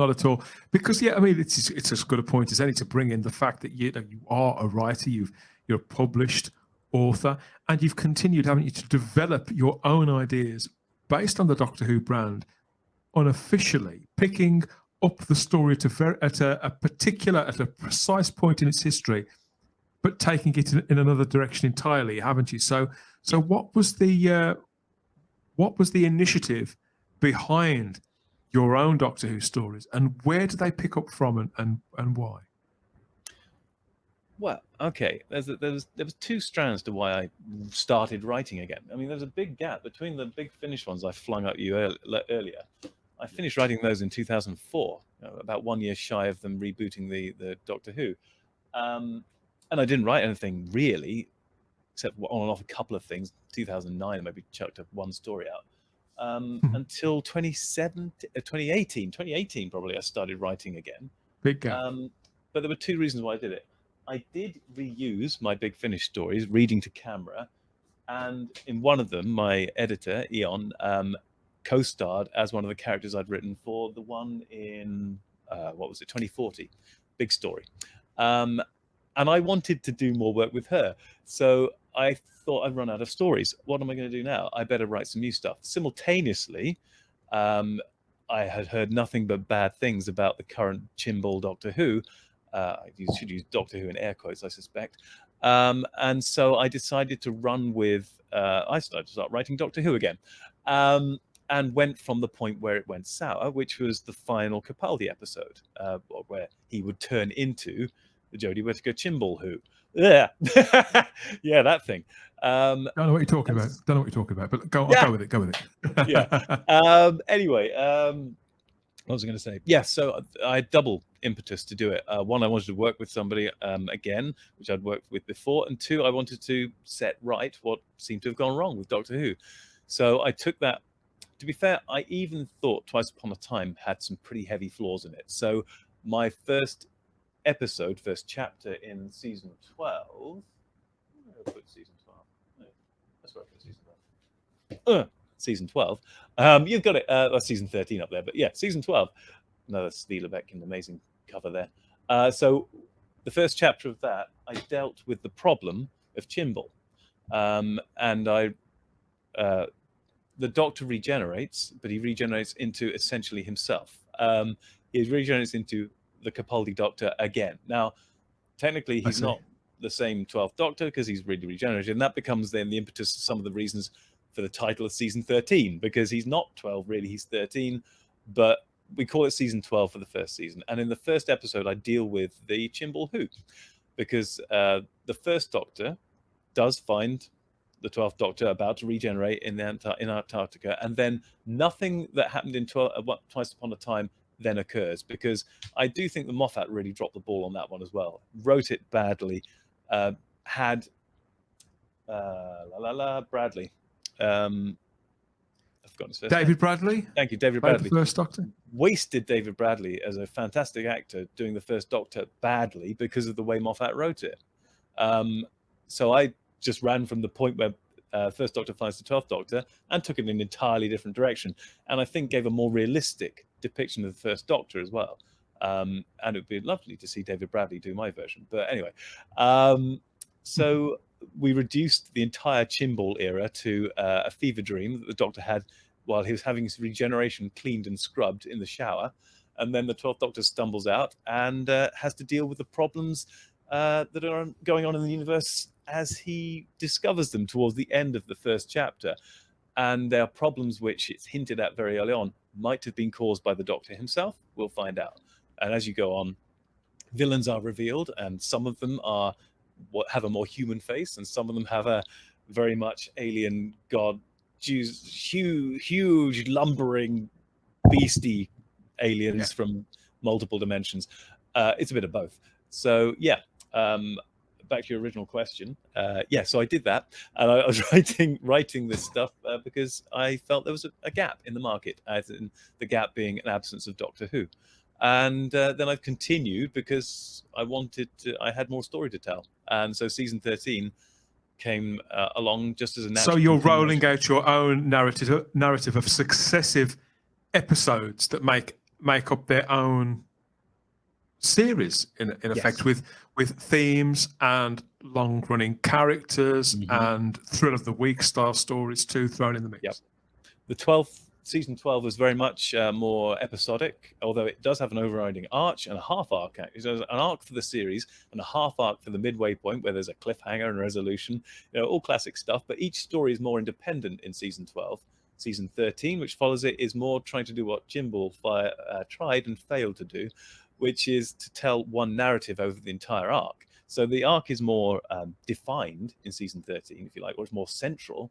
Because I mean, it's as good a point as any to bring in the fact that you are a writer, you're a published author, and you've continued, haven't you, to develop your own ideas based on the Doctor Who brand, unofficially picking up the story at a precise point in its history, but taking it in another direction entirely, haven't you? So what was the initiative behind your own Doctor Who stories, and where do they pick up from, and why? Well, okay, there was two strands to why I started writing again. I mean, there's a big gap between the Big Finish ones I flung at you earlier. I finished writing those in 2004, about 1 year shy of them rebooting the Doctor Who. And I didn't write anything really, except on and off a couple of things. 2009, I maybe chucked one story out. Until 2018 probably, I started writing again. Big gap. But there were two reasons why I did it. I did reuse my Big Finish stories, reading to camera, and in one of them, my editor, Eon, co-starred as one of the characters I'd written for the one in, 2040, Big Story. And I wanted to do more work with her. So I thought I'd run out of stories. What am I going to do now? I better write some new stuff. Simultaneously, I had heard nothing but bad things about the current Chimbal Doctor Who. You should use Doctor Who in air quotes, I suspect. And so I decided to run with, I started to start writing Doctor Who again. And went from the point where it went sour, which was the final Capaldi episode, where he would turn into the Jodie Whittaker Chimbal Who. Yeah, yeah, that thing. Don't know what you're talking about. But go with it. Go with it. Yeah. Anyway, what was I going to say? Yeah, so I had double impetus to do it. One, I wanted to work with somebody again, which I'd worked with before, and two, I wanted to set right what seemed to have gone wrong with Doctor Who. So I took that. To be fair, I even thought Twice Upon a Time had some pretty heavy flaws in it. So my first episode, first chapter in season 12. I'll put season 12. No, that's where I put season 12. Season 12. You've got it. Season 13 up there, but yeah, season 12. Another Stielerbeck, an amazing cover there. So the first chapter of that, I dealt with the problem of Chimble, and the Doctor regenerates, but he regenerates into essentially himself. He regenerates into the Capaldi Doctor again. Now, technically, he's not the same 12th Doctor because he's really regenerated, and that becomes then the impetus of some of the reasons for the title of season 13, because he's not 12 really, he's 13, but we call it season 12 for the first season. And in the first episode, I deal with the Chimble Who, because the first Doctor does find the 12th Doctor about to regenerate in Antarctica, and then nothing that happened in Twice Upon a Time then occurs, because I do think the Moffat really dropped the ball on that one as well. Wrote it badly, had Bradley. I've forgotten his first name. David Bradley. Thank you, David Bradley. The first Doctor. Wasted David Bradley as a fantastic actor doing the first Doctor badly because of the way Moffat wrote it. So I just ran from the point where first Doctor finds the 12th Doctor and took it in an entirely different direction, and I think gave a more realistic depiction of the first Doctor as well. And it would be lovely to see David Bradley do my version. But anyway, so we reduced the entire Chimble era to a fever dream that the Doctor had while he was having his regeneration cleaned and scrubbed in the shower. And then the 12th Doctor stumbles out and has to deal with the problems that are going on in the universe as he discovers them towards the end of the first chapter. And there are problems which it's hinted at very early on might have been caused by the Doctor himself. We'll find out. And as you go on, villains are revealed, and some of them are have a more human face, and some of them have a very much alien god, huge lumbering beastie aliens from multiple dimensions. It's a bit of both. So yeah, back to your original question. So I did that, and I was writing this stuff because I felt there was a gap in the market, as in the gap being an absence of Doctor Who. And then I've continued because I had more story to tell. And so season 13 came along just as a natural. So you're rolling out your own narrative of successive episodes that make up their own series in effect, with themes and long running characters and thrill of the week style stories too thrown in the mix. Yep. The season 12 was very much more episodic, although it does have an overriding arc and a half arc. There's an arc for the series and a half arc for the midway point where there's a cliffhanger and resolution, all classic stuff, but each story is more independent in season 12. Season 13, which follows it, is more trying to do what Chimble tried and failed to do, which is to tell one narrative over the entire arc. So the arc is more defined in season 13, if you like, or it's more central,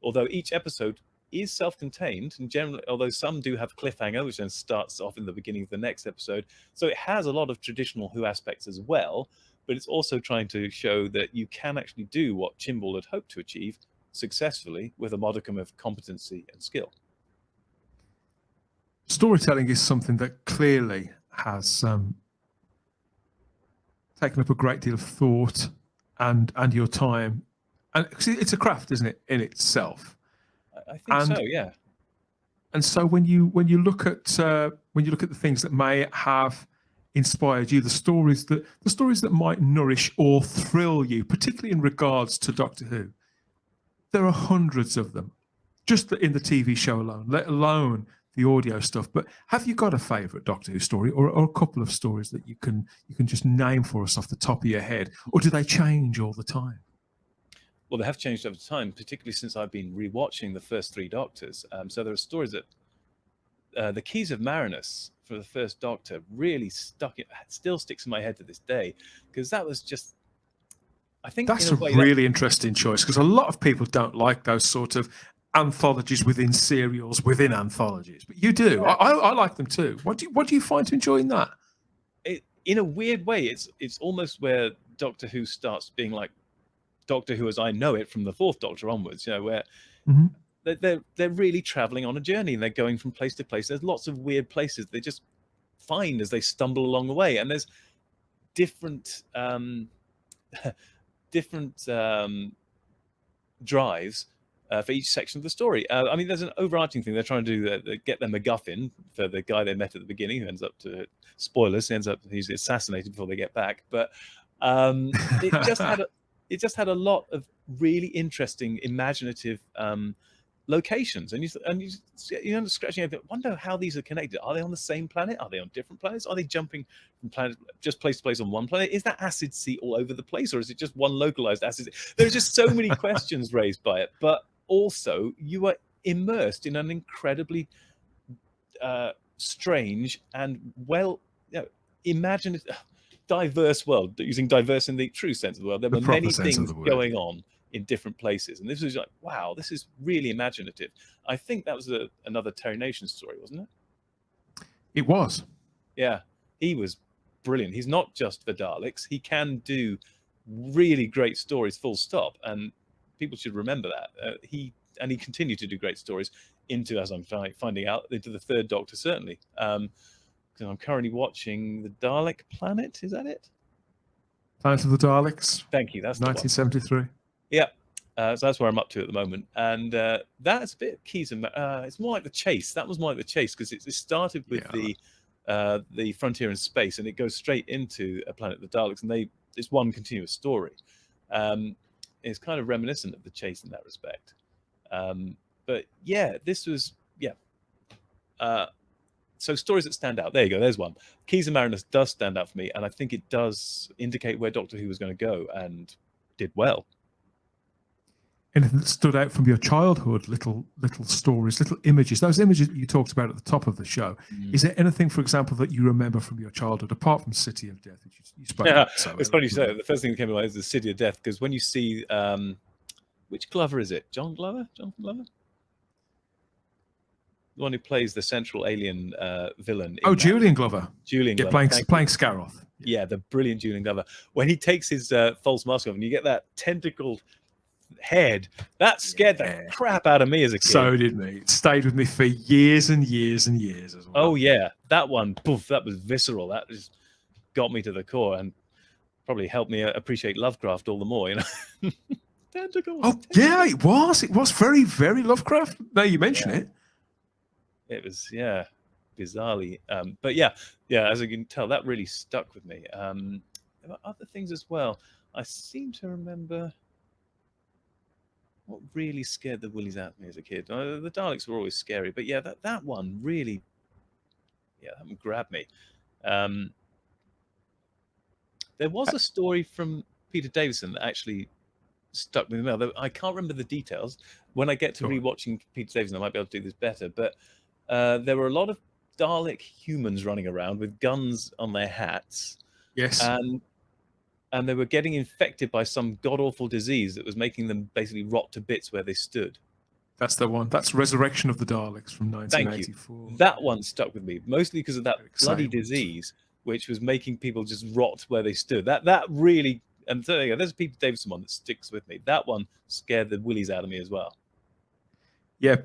although each episode is self-contained, and generally, although some do have cliffhanger, which then starts off in the beginning of the next episode. So it has a lot of traditional Who aspects as well, but it's also trying to show that you can actually do what Chimble had hoped to achieve successfully with a modicum of competency and skill. Storytelling is something that clearly has taken up a great deal of thought and your time, and it's a craft, isn't it, in itself? I think so, yeah. And so when you look at the things that may have inspired you, the stories that might nourish or thrill you, particularly in regards to Doctor Who, there are hundreds of them, just in the TV show alone, let alone the audio stuff. But have you got a favourite Doctor Who story, or a couple of stories that you can just name for us off the top of your head, or do they change all the time? Well, they have changed over time, particularly since I've been rewatching the first three Doctors. So there are stories that the Keys of Marinus for the first Doctor really still sticks in my head to this day, because that was just, I think that's a really interesting choice, because a lot of people don't like those sort of anthologies within serials within anthologies, but you do. Yeah. I like them too. What do you find to enjoy in that? In a weird way, it's almost where Doctor Who starts being like Doctor Who as I know it from the fourth Doctor onwards, where they're really traveling on a journey, and they're going from place to place. There's lots of weird places they just find as they stumble along the way, and there's different different drives for each section of the story. I mean, there's an overarching thing. They're trying to do get their MacGuffin for the guy they met at the beginning, who ends up to spoilers. Ends up he's assassinated before they get back. But it just had a lot of really interesting, imaginative locations, and you're scratching your head. Wonder how these are connected. Are they on the same planet? Are they on different planets? Are they jumping from planet just place to place on one planet? Is that acid sea all over the place, or is it just one localized acid sea? There's just so many questions raised by it, but also you are immersed in an incredibly strange and imaginative, diverse world. Using diverse in the true sense of the word, there were many things going on in different places, and this was like, wow, this is really imaginative. I think that was another Terry Nation story, wasn't it? It was. Yeah, he was brilliant. He's not just for Daleks. He can do really great stories, full stop, and people should remember that. He continued to do great stories into, as I'm finding out, into the Third Doctor, certainly. I'm currently watching The Dalek Planet. Is that it? Planet of the Daleks. Thank you. That's 1973. Yeah. So that's where I'm up to at the moment, and that's a bit of Keys and it's more like The Chase. That was more like The Chase, because it started with the Frontier in Space, and it goes straight into a Planet of the Daleks, and it's one continuous story. It's kind of reminiscent of The Chase in that respect. But yeah, this was so stories that stand out. There you go. There's one. Keys and Marinus does stand out for me, and I think it does indicate where Doctor Who was going to go, and did well. Anything that stood out from your childhood? Little stories, little images. Those images that you talked about at the top of the show. Is there anything, for example, that you remember from your childhood, apart from City of Death, which you spoke about? So it's funny you say it. The first thing that came to mind is the City of Death, because when you see which Glover is it? Jonathan Glover? The one who plays the central alien villain. Julian Glover. Julian Glover. Playing Scaroth. Yeah, the brilliant Julian Glover. When he takes his false mask off and you get that tentacled head, that scared the crap out of me as a kid. So did me. It stayed with me for years and years and years as well. Oh yeah, that one, poof, that was visceral. That just got me to the core, and probably helped me appreciate Lovecraft all the more, Tentacles. Oh yeah, it was very, very Lovecraft. Now you mention it. It was, bizarrely. But yeah, as you can tell, that really stuck with me. There were other things as well. I seem to remember what really scared the willies out of me as a kid. The Daleks were always scary, but yeah, that one really, that one grabbed me. There was a story from Peter Davison that actually stuck with me. I can't remember the details. When I get to rewatching Peter Davison, I might be able to do this better. But there were a lot of Dalek humans running around with guns on their hats. Yes. And they were getting infected by some god-awful disease that was making them basically rot to bits where they stood. That's the one. That's Resurrection of the Daleks from 1984. Thank you. That one stuck with me, mostly because of that bloody disease, which was making people just rot where they stood. That really, and so there's a Peter Davison one that sticks with me. That one scared the willies out of me as well. Yeah,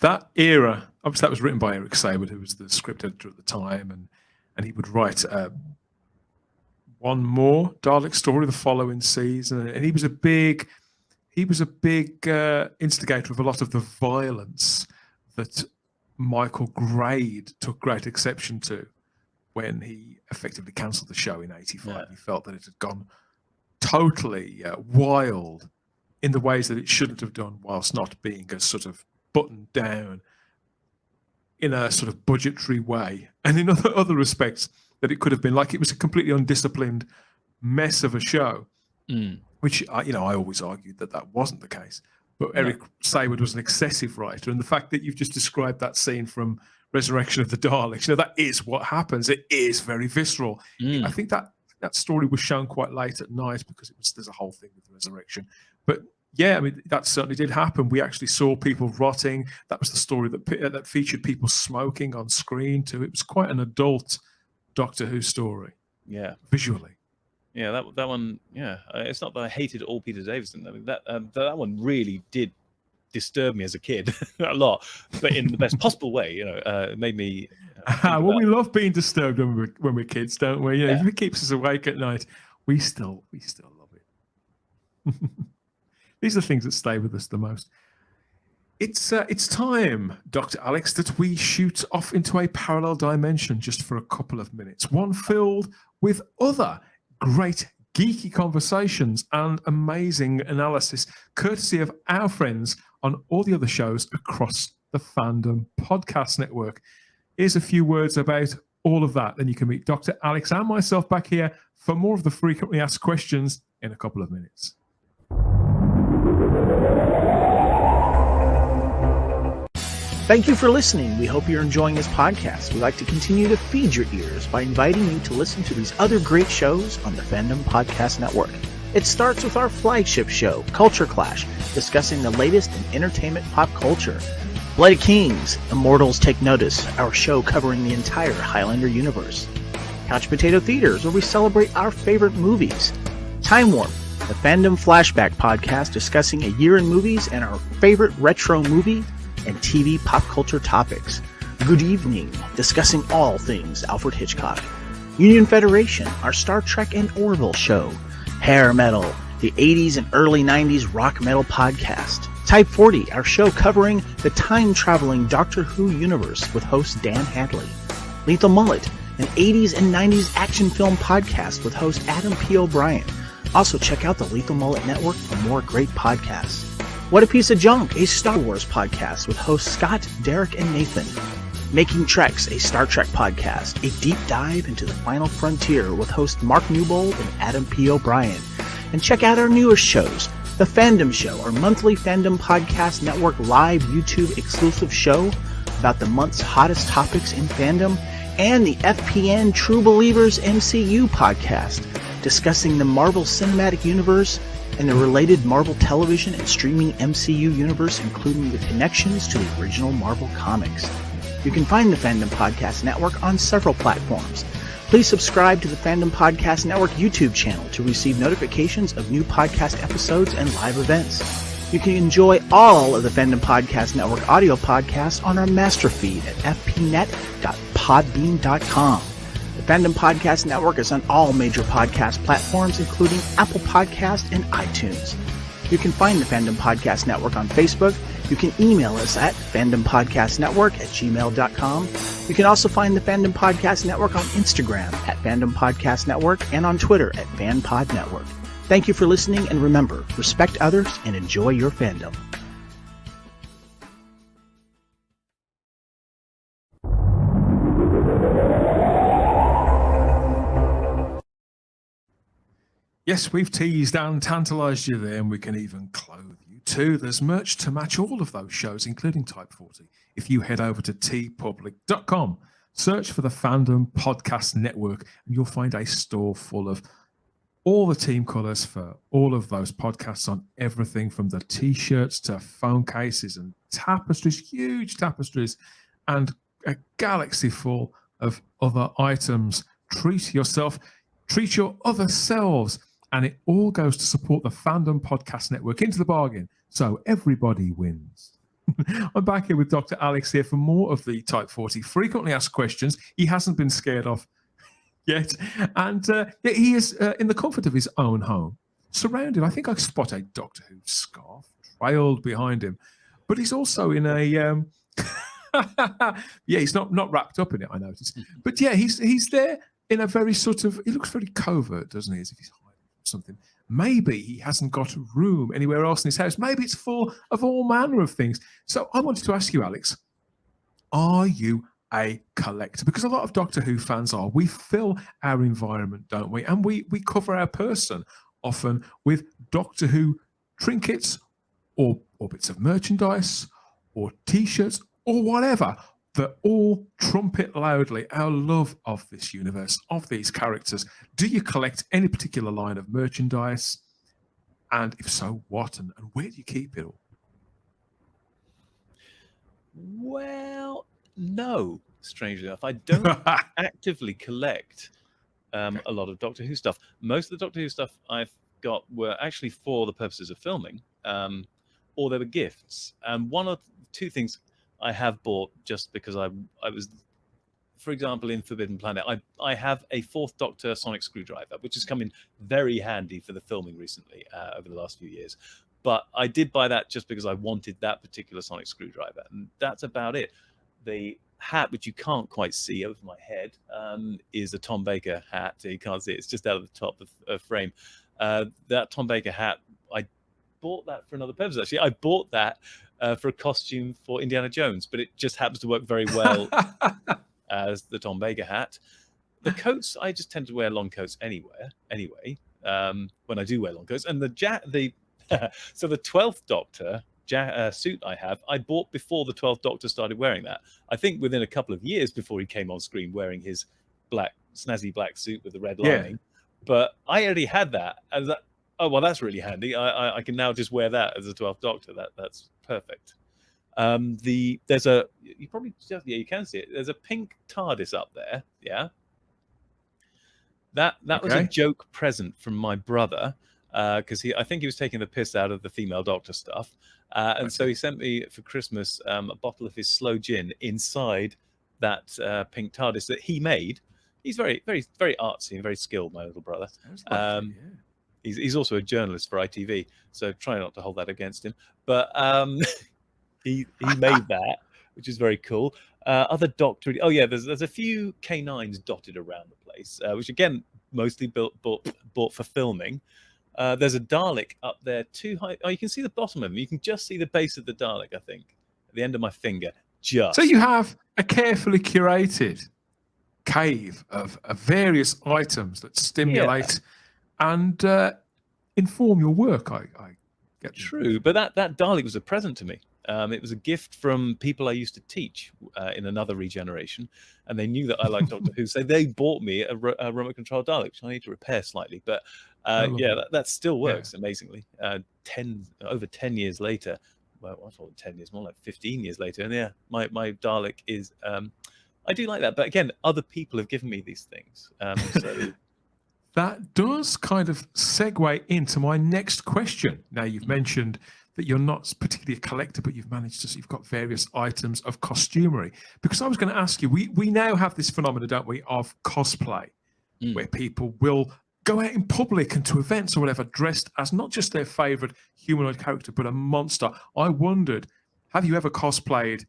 that era, obviously that was written by Eric Saward, who was the script editor at the time, and he would write one more Dalek story the following season, and he was a big instigator of a lot of the violence that Michael Grade took great exception to when he effectively cancelled the show in '85. Yeah. He felt that it had gone totally wild in the ways that it shouldn't have done, whilst not being a sort of buttoned down in a sort of budgetary way, and in other respects that it could have been. Like, it was a completely undisciplined mess of a show, which I always argued that wasn't the case. But Eric Saward was an excessive writer, and the fact that you've just described that scene from Resurrection of the Daleks, that is what happens. It is very visceral. I think that story was shown quite late at night because there's a whole thing with Resurrection. But yeah, I mean, that certainly did happen. We actually saw people rotting. That was the story that featured people smoking on screen too. It was quite an adult Doctor Who story. Yeah, visually. Yeah, that one. Yeah, it's not that I hated all Peter Davison. I mean, that one really did disturbed me as a kid a lot, but in the best possible way. It made me. Well, we love being disturbed when we're kids, don't we? Yeah. If it keeps us awake at night, we still love it. These are things that stay with us the most. It's time, Dr. Alex, that we shoot off into a parallel dimension just for a couple of minutes, one filled with other great geeky conversations and amazing analysis, courtesy of our friends on all the other shows across the Fandom Podcast Network. Here's a few words about all of that. Then you can meet Dr. Alex and myself back here for more of the frequently asked questions in a couple of minutes. Thank you for listening. We hope you're enjoying this podcast. We'd like to continue to feed your ears by inviting you to listen to these other great shows on the Fandom Podcast Network. It starts with our flagship show, Culture Clash, discussing the latest in entertainment pop culture. Bloody Kings, Immortals Take Notice, our show covering the entire Highlander universe. Couch Potato Theaters, where we celebrate our favorite movies. Time Warp, the Fandom Flashback podcast discussing a year in movies and our favorite retro movie and TV pop culture topics. Good Evening, discussing all things Alfred Hitchcock. Union Federation, our Star Trek and Orville show. Hair Metal, the 80s and early 90s rock metal podcast. Type 40, our show covering the time-traveling Doctor Who universe with host Dan Hadley. Lethal Mullet, an 80s and 90s action film podcast with host Adam P. O'Brien. Also check out the Lethal Mullet Network for more great podcasts. What a Piece of Junk, a Star Wars podcast with hosts Scott, Derek, and Nathan. Making Treks, a Star Trek podcast, a deep dive into the final frontier with host Mark Newbold and Adam P. O'Brien. And check out our newest shows, The Fandom Show, our monthly Fandom Podcast Network live YouTube exclusive show about the month's hottest topics in fandom, and the FPN True Believers MCU podcast, discussing the Marvel Cinematic Universe and the related Marvel television and streaming MCU universe, including the connections to the original Marvel comics. You can find the Fandom Podcast Network on several platforms. Please subscribe to the Fandom Podcast Network YouTube channel to receive notifications of new podcast episodes and live events. You can enjoy all of the Fandom Podcast Network audio podcasts on our master feed at fpnet.podbean.com. The Fandom Podcast Network is on all major podcast platforms, including Apple Podcast and iTunes. You can find the Fandom Podcast Network on Facebook. You can email us at fandompodcastnetwork@gmail.com. You can also find the Fandom Podcast Network on Instagram at Fandom Podcast Network and on Twitter at FanPod Network. Thank you for listening, and remember, respect others and enjoy your fandom. Yes, we've teased and tantalized you there, and we can even clothe you too. There's merch to match all of those shows, including Type 40. If you head over to teepublic.com, search for the Fandom Podcast Network, and you'll find a store full of all the team colors for all of those podcasts, on everything from the t-shirts to phone cases and tapestries, huge tapestries, and a galaxy full of other items. Treat yourself, treat your other selves. And it all goes to support the Fandom Podcast Network into the bargain, so everybody wins. I'm back here with Dr. Alex here for more of the Type 40 frequently asked questions he hasn't been scared of yet. And he is in the comfort of his own home, surrounded. I think I spot a Doctor Who scarf trailed behind him. But he's also in a... yeah, he's not wrapped up in it, I noticed. But yeah, he's there in a very sort of... He looks very covert, doesn't he, as if he's something. Maybe he hasn't got a room anywhere else in his house. Maybe it's full of all manner of things. So I wanted to ask you, Alex, are you a collector? Because a lot of Doctor Who fans are. We fill our environment, don't we? And we cover our person often with Doctor Who trinkets or bits of merchandise or T-shirts or whatever, that all trumpet loudly our love of this universe, of these characters. Do you collect any particular line of merchandise? And if so, what? And where do you keep it all? Well, no, strangely enough. I don't actively collect a lot of Doctor Who stuff. Most of the Doctor Who stuff I've got were actually for the purposes of filming. or there were gifts. And one of two things I have bought just because I was, for example, in Forbidden Planet, I have a 4th Doctor sonic screwdriver, which has come in very handy for the filming recently over the last few years. But I did buy that just because I wanted that particular sonic screwdriver, and that's about it. The hat, which you can't quite see over my head, is a Tom Baker hat. You can't see it. It's just out of the top of frame. That Tom Baker hat, I bought that for another purpose, actually. I bought that for a costume for Indiana Jones, but it just happens to work very well as the Tom Baker hat. The coats, I just tend to wear long coats anyway, when I do wear long coats. And so the 12th Doctor suit I bought before the 12th Doctor started wearing that. I think within a couple of years before he came on screen wearing his snazzy black suit with the red lining. But I already had that. And that, oh, well, that's really handy. I can now just wear that as a 12th Doctor. That's perfect. There's a, you probably just, you can see it. There's a pink TARDIS up there. Yeah. That was a joke present from my brother. Because I think he was taking the piss out of the female Doctor stuff, and so he sent me for Christmas a bottle of his slow gin inside that pink TARDIS that he made. He's very, very, very artsy and very skilled, my little brother. He's also a journalist for ITV, so try not to hold that against him. But he made that, which is very cool. Other Doctor, there's a few K9s dotted around the place, which again mostly bought for filming. There's a Dalek up there too high. Oh, you can see the bottom of him. You can just see the base of the Dalek, I think, at the end of my finger. So you have a carefully curated cave of various items that stimulate and inform your work. I get true, but that Dalek was a present to me. It was a gift from people I used to teach in another regeneration, and they knew that I liked Doctor Who, so they bought me a remote control Dalek, which I need to repair slightly. But that still works amazingly. Over 10 years later, well, I thought 10 years, more like 15 years later, and my Dalek is. I do like that, but again, other people have given me these things. So that does kind of segue into my next question. Now, you've mentioned that you're not particularly a collector, but you've got various items of costumery. Because I was going to ask you, we now have this phenomenon, don't we, of cosplay, where people will go out in public and to events or whatever, dressed as not just their favorite humanoid character, but a monster. I wondered, have you ever cosplayed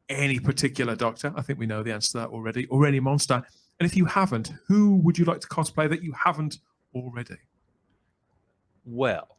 any particular Doctor? I think we know the answer to that already, or any monster. And if you haven't, who would you like to cosplay that you haven't already? Well,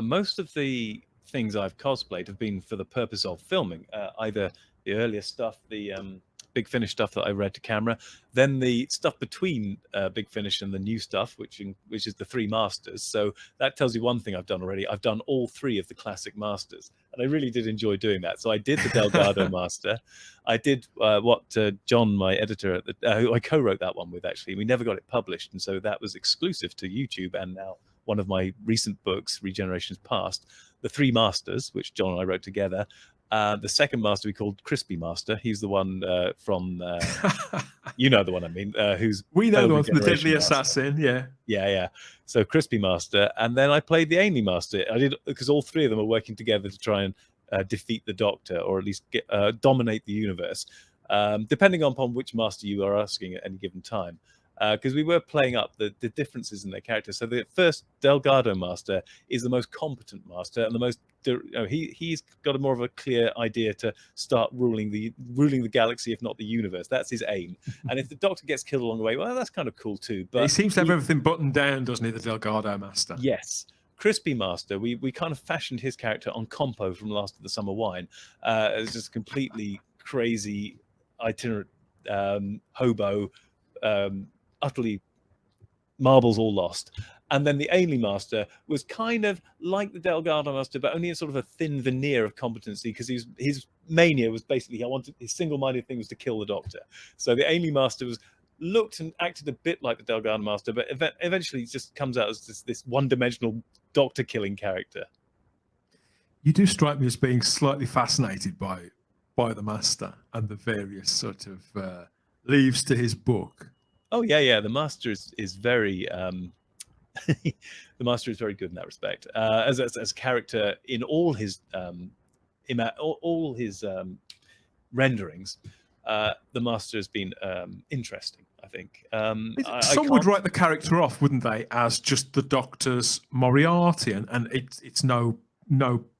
most of the things I've cosplayed have been for the purpose of filming, either the earlier stuff, the Big Finish stuff that I read to camera, then the stuff between Big Finish and the new stuff, which is the 3 Masters. So that tells you one thing I've done already. I've done all 3 of the classic Masters, and I really did enjoy doing that. So I did the Delgado Master. I did what John, my editor, who I co-wrote that one with, actually. We never got it published, and so that was exclusive to YouTube, and now one of my recent books, Regenerations Past, the 3 Masters, which John and I wrote together. The second Master we called Crispy Master. He's the one from, you know the one I mean, we know the one from the Deadly Assassin, yeah. So Crispy Master, and then I played the Ainley Master. I did because all 3 of them are working together to try and defeat the Doctor, or at least dominate the universe, depending upon which Master you are asking at any given time. Because we were playing up the differences in their characters. So the first Delgado Master is the most competent Master, and the most he's got a more of a clear idea to start ruling the galaxy, if not the universe. That's his aim. And if the Doctor gets killed along the way, well, that's kind of cool too. But he seems to have everything buttoned down, doesn't he, the Delgado Master? Yes. Crispy Master, we kind of fashioned his character on Compo from Last of the Summer Wine. It's just completely crazy, itinerant hobo. Utterly marbles all lost. And then the Ainley Master was kind of like the Delgado Master, but only in sort of a thin veneer of competency, because his mania was basically his single-minded thing was to kill the Doctor. So the Ainley Master looked and acted a bit like the Delgado Master, but eventually it just comes out as this one-dimensional Doctor-killing character. You do strike me as being slightly fascinated by the Master and the various sort of leaves to his book. Oh yeah. The Master is very The Master is very good in that respect. As a character in all his renderings, the Master has been interesting, I think. Some would write the character off, wouldn't they, as just the Doctor's Moriarty, and it's no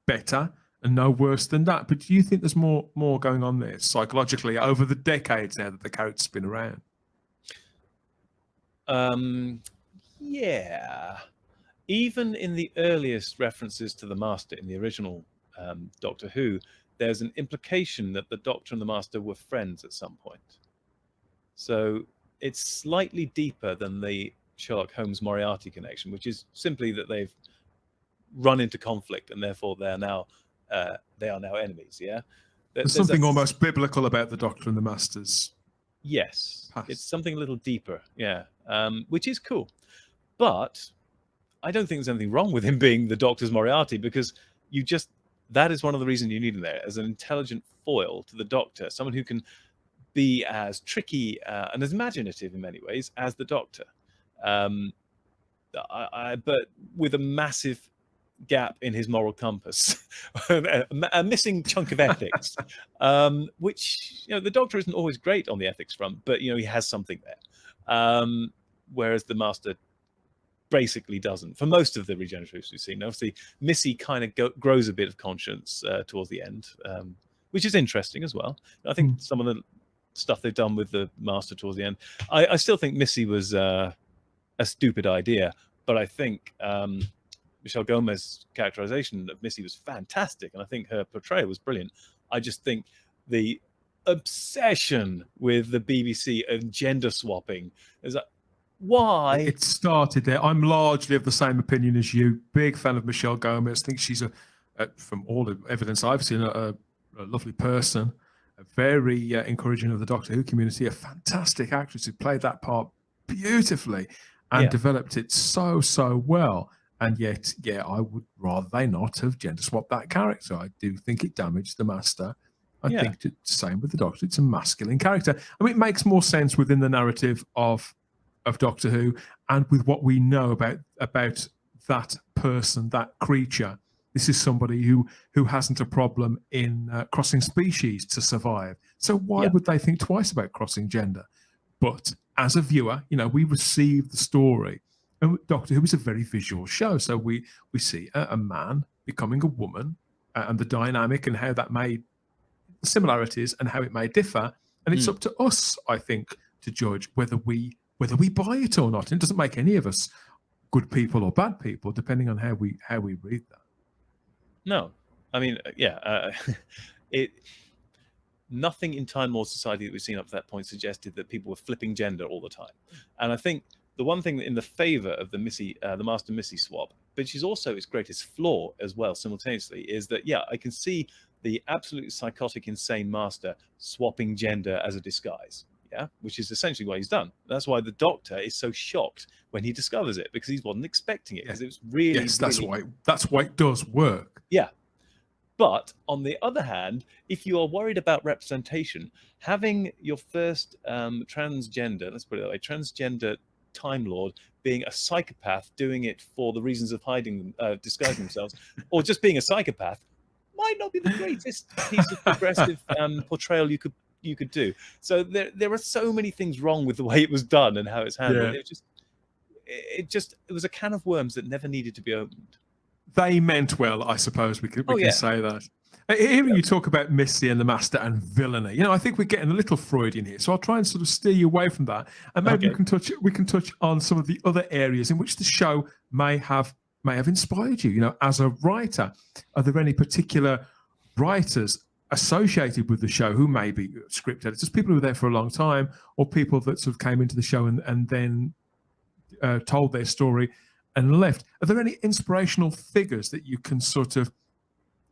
better and no worse than that. But do you think there's more going on there psychologically over the decades now that the character's been around? Yeah. Even in the earliest references to the Master in the original Doctor Who, there's an implication that the Doctor and the Master were friends at some point. So it's slightly deeper than the Sherlock Holmes Moriarty connection, which is simply that they've run into conflict and therefore they are now enemies. Yeah, there's something almost biblical about the Doctor and the Master's. Yes, past. It's something a little deeper. Yeah, which is cool, but I don't think there's anything wrong with him being the Doctor's Moriarty, because that is one of the reasons you need him there as an intelligent foil to the Doctor, someone who can be as tricky and as imaginative in many ways as the Doctor, but with a massive gap in his moral compass, a missing chunk of ethics, which the Doctor isn't always great on the ethics front, but he has something there, whereas the Master basically doesn't for most of the regeneratives we've seen. Obviously Missy kind of grows a bit of conscience towards the end, which is interesting as well. I think some of the stuff they've done with the Master towards the end, I still think Missy was a stupid idea, but I think Michelle Gomez's characterization of Missy was fantastic, and I think her portrayal was brilliant. I just think the obsession with the BBC and gender swapping is like, why? It started there. I'm largely of the same opinion as you. Big fan of Michelle Gomez. I think she's from all the evidence I've seen, a lovely person, very encouraging of the Doctor Who community, a fantastic actress who played that part beautifully and developed it so well. And yet, I would rather they not have gender swapped that character. I do think it damaged the Master. I think it's the same with the Doctor. It's a masculine character. I mean, it makes more sense within the narrative of Doctor Who and with what we know about that person, that creature. This is somebody who hasn't a problem in crossing species to survive. So why would they think twice about crossing gender? But as a viewer, we receive the story. And Doctor Who is a very visual show. So we see a man becoming a woman and the dynamic and how that made similarities and how it may differ. And it's up to us, I think, to judge whether we buy it or not. And it doesn't make any of us good people or bad people, depending on how we read that. No, I mean, nothing in Time Lord society that we've seen up to that point suggested that people were flipping gender all the time. And I think the one thing in the favor of the Master Missy swap, which is also its greatest flaw as well simultaneously, is that I can see the absolutely psychotic, insane Master swapping gender as a disguise. Which is essentially what he's done. That's why the Doctor is so shocked when he discovers it, because he wasn't expecting it, because it was really that's why it does work. But on the other hand, if you are worried about representation, having your first transgender, let's put it that way, transgender Time Lord being a psychopath, doing it for the reasons of disguising themselves, or just being a psychopath, might not be the greatest piece of progressive portrayal you could do. So there are so many things wrong with the way it was done and how it's handled. It was a can of worms that never needed to be opened. They meant well, I suppose we can say that. Hearing you talk about Missy and the Master and villainy, I think we're getting a little Freudian here. So I'll try and sort of steer you away from that, and maybe we can touch on some of the other areas in which the show may have inspired you. As a writer, are there any particular writers associated with the show who may be script editors, people who were there for a long time, or people that sort of came into the show and then told their story and left? Are there any inspirational figures that you can sort of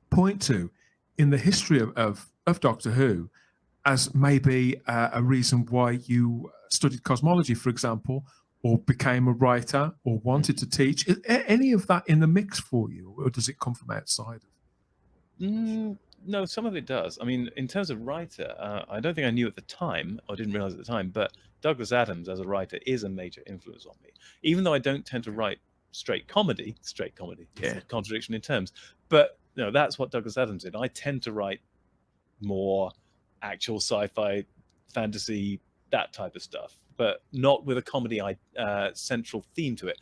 point to in the history of Doctor Who as maybe a reason why you studied cosmology, for example, or became a writer or wanted to teach? Is any of that in the mix for you, or does it come from outside of? No, some of it does. I mean, in terms of writer, I don't think I knew at the time, or didn't realize at the time, but Douglas Adams as a writer is a major influence on me. Even though I don't tend to write straight comedy. It's Yeah. a contradiction in terms, but that's what Douglas Adams did. I tend to write more actual sci-fi, fantasy, that type of stuff, but not with a comedy central theme to it.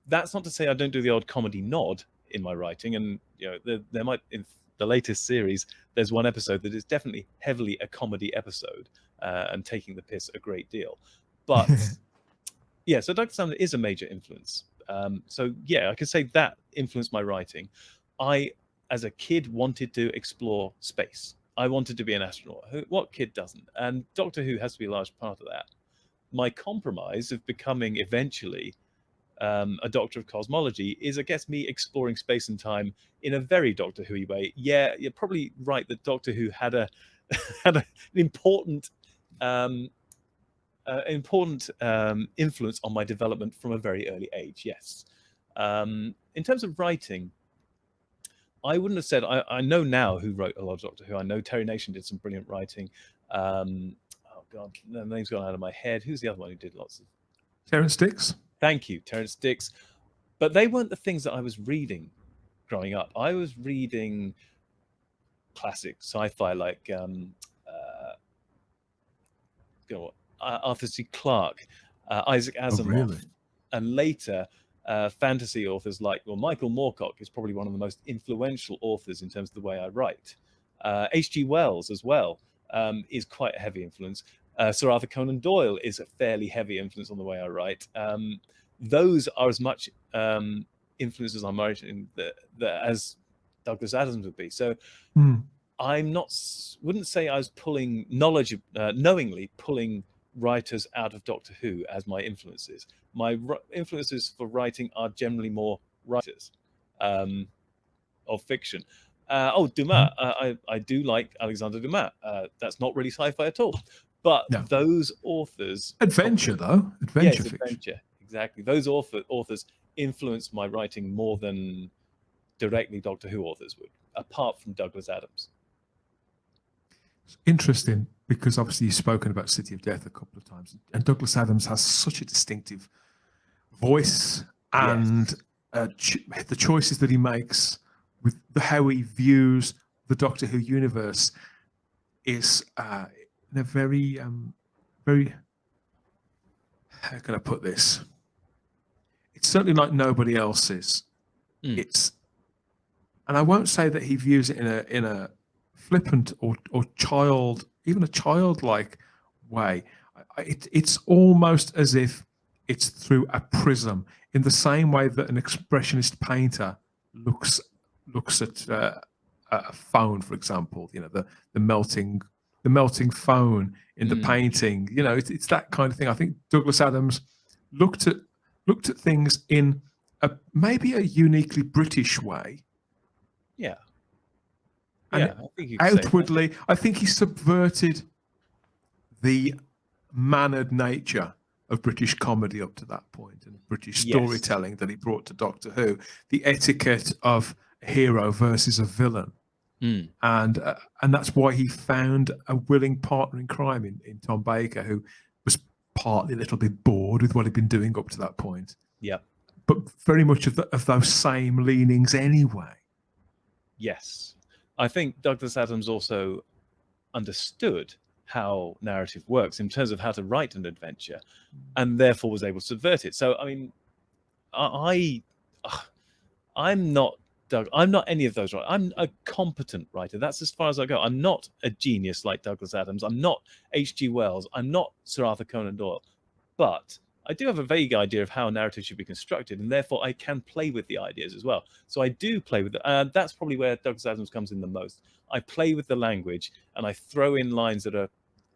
That's not to say I don't do the odd comedy nod in my writing, and there might, in the latest series, there's one episode that is definitely heavily a comedy episode and taking the piss a great deal, but yeah, so Douglas Adams is a major influence. So yeah, I could say that influenced my writing. I, as a kid, wanted to explore space. I wanted to be an astronaut. What kid doesn't? And Doctor Who has to be a large part of that. My compromise of becoming eventually a Doctor of Cosmology is, I guess, me exploring space and time in a very Doctor Who way. Yeah, you're probably right that Doctor Who had an important influence on my development from a very early age. Yes. In terms of writing, I wouldn't have said, I know now who wrote a lot of Doctor Who. I know Terry Nation did some brilliant writing. Oh God, the name's gone out of my head. Who's the other one who did lots of? Terrence Dicks. Thank you, Terrence Dicks. But they weren't the things that I was reading growing up. I was reading classic sci-fi like Arthur C. Clarke, Isaac Asimov, really? and later fantasy authors like, Michael Moorcock is probably one of the most influential authors in terms of the way I write. H.G. Wells as well is quite a heavy influence. Sir Arthur Conan Doyle is a fairly heavy influence on the way I write. Those are as much influences on my writing as Douglas Adams would be. So wouldn't say I was pulling knowingly pulling writers out of Doctor Who as my influences. My influences for writing are generally more writers of fiction. Dumas. I do like Alexander Dumas. That's not really sci-fi at all. But those authors... Adventure, though. Adventure fiction. Adventure. Exactly. Those authors influence my writing more than directly Doctor Who authors would, apart from Douglas Adams. It's interesting because obviously you've spoken about City of Death a couple of times, and Douglas Adams has such a distinctive voice, and the choices that he makes with how he views the Doctor Who universe is in a very, very, how can I put this? It's certainly like nobody else's. It's, and I won't say that he views it in a flippant or even a childlike way. It's almost as if it's through a prism, in the same way that an expressionist painter looks at a phone, for example. The melting phone in the painting. It's that kind of thing. I think Douglas Adams looked at things in maybe a uniquely British way. Yeah. And I think you outwardly, I think he subverted the mannered nature of British comedy up to that point, and British storytelling that he brought to Doctor Who, the etiquette of a hero versus a villain. And that's why he found a willing partner in crime in Tom Baker, who was partly a little bit bored with what he'd been doing up to that point. Yeah. But very much of those same leanings anyway. Yes. I think Douglas Adams also understood how narrative works in terms of how to write an adventure, and therefore was able to subvert it. So, I mean, I'm not any of those writers. I'm a competent writer. That's as far as I go. I'm not a genius like Douglas Adams. I'm not H.G. Wells. I'm not Sir Arthur Conan Doyle. But I do have a vague idea of how a narrative should be constructed, and therefore I can play with the ideas as well. So I do play with it. That's probably where Douglas Adams comes in the most. I play with the language, and I throw in lines that are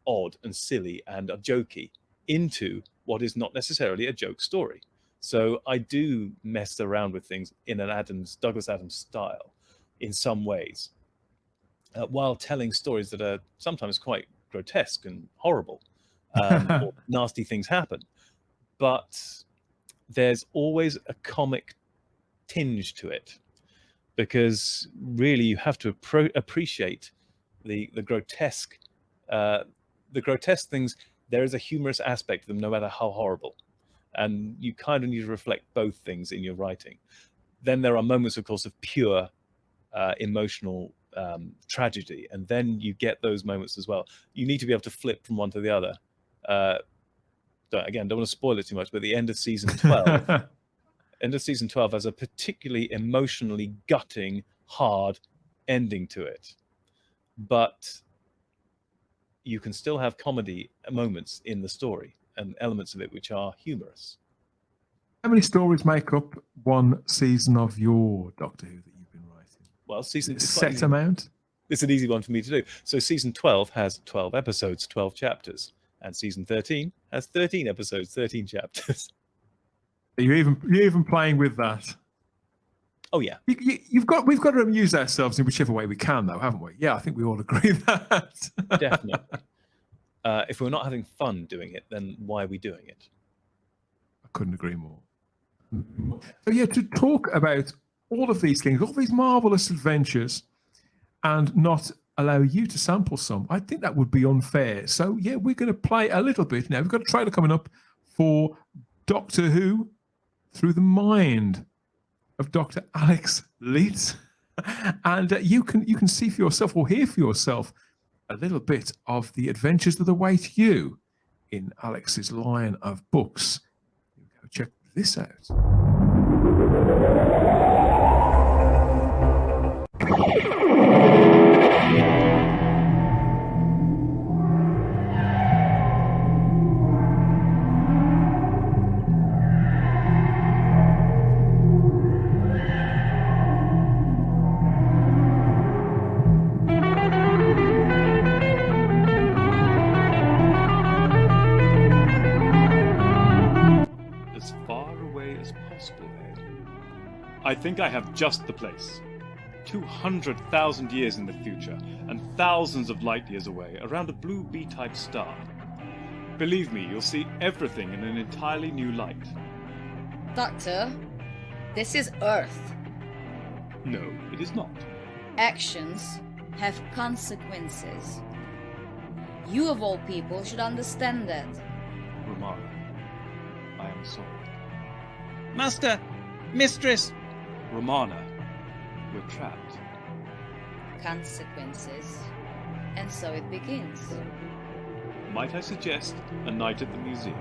odd and silly and are jokey into what is not necessarily a joke story. So I do mess around with things in an Douglas Adams style in some ways, while telling stories that are sometimes quite grotesque and horrible, or nasty things happen. But there's always a comic tinge to it, because really you have to appreciate the grotesque things. There is a humorous aspect to them, no matter how horrible. And you kind of need to reflect both things in your writing. Then there are moments, of course, of pure emotional tragedy, and then you get those moments as well. You need to be able to flip from one to the other. Don't want to spoil it too much, but the end of season 12 has a particularly emotionally gutting, hard ending to it. But you can still have comedy moments in the story and elements of it which are humorous. How many stories make up one season of your Doctor Who that you've been writing? Well, season Is it a set amount? It's an easy one for me to do. So season 12 has 12 episodes, 12 chapters. And season 13 has 13 episodes, 13 chapters. Are you even playing with that? Oh, yeah. We've got to amuse ourselves in whichever way we can, though, haven't we? Yeah, I think we all agree that. Definitely. If we're not having fun doing it, then why are we doing it? I couldn't agree more. So, yeah, to talk about all of these things, all these marvelous adventures, and not allow you to sample some, I think that would be unfair. So, yeah, we're going to play a little bit now. We've got a trailer coming up for Doctor Who Through the Mind of Dr. Alex Leithes. And you can see for yourself or hear for yourself a little bit of the adventures that await you in Alex's line of books. Go check this out. As far away as possible, eh? I think I have just the place. 200,000 years in the future, and thousands of light years away, around a blue B-type star. Believe me, you'll see everything in an entirely new light. Doctor, this is Earth. No, it is not. Actions have consequences. You of all people should understand that. Romana, I am sorry. Master! Mistress! Romana, we're trapped. Consequences. And so it begins. Might I suggest a night at the museum?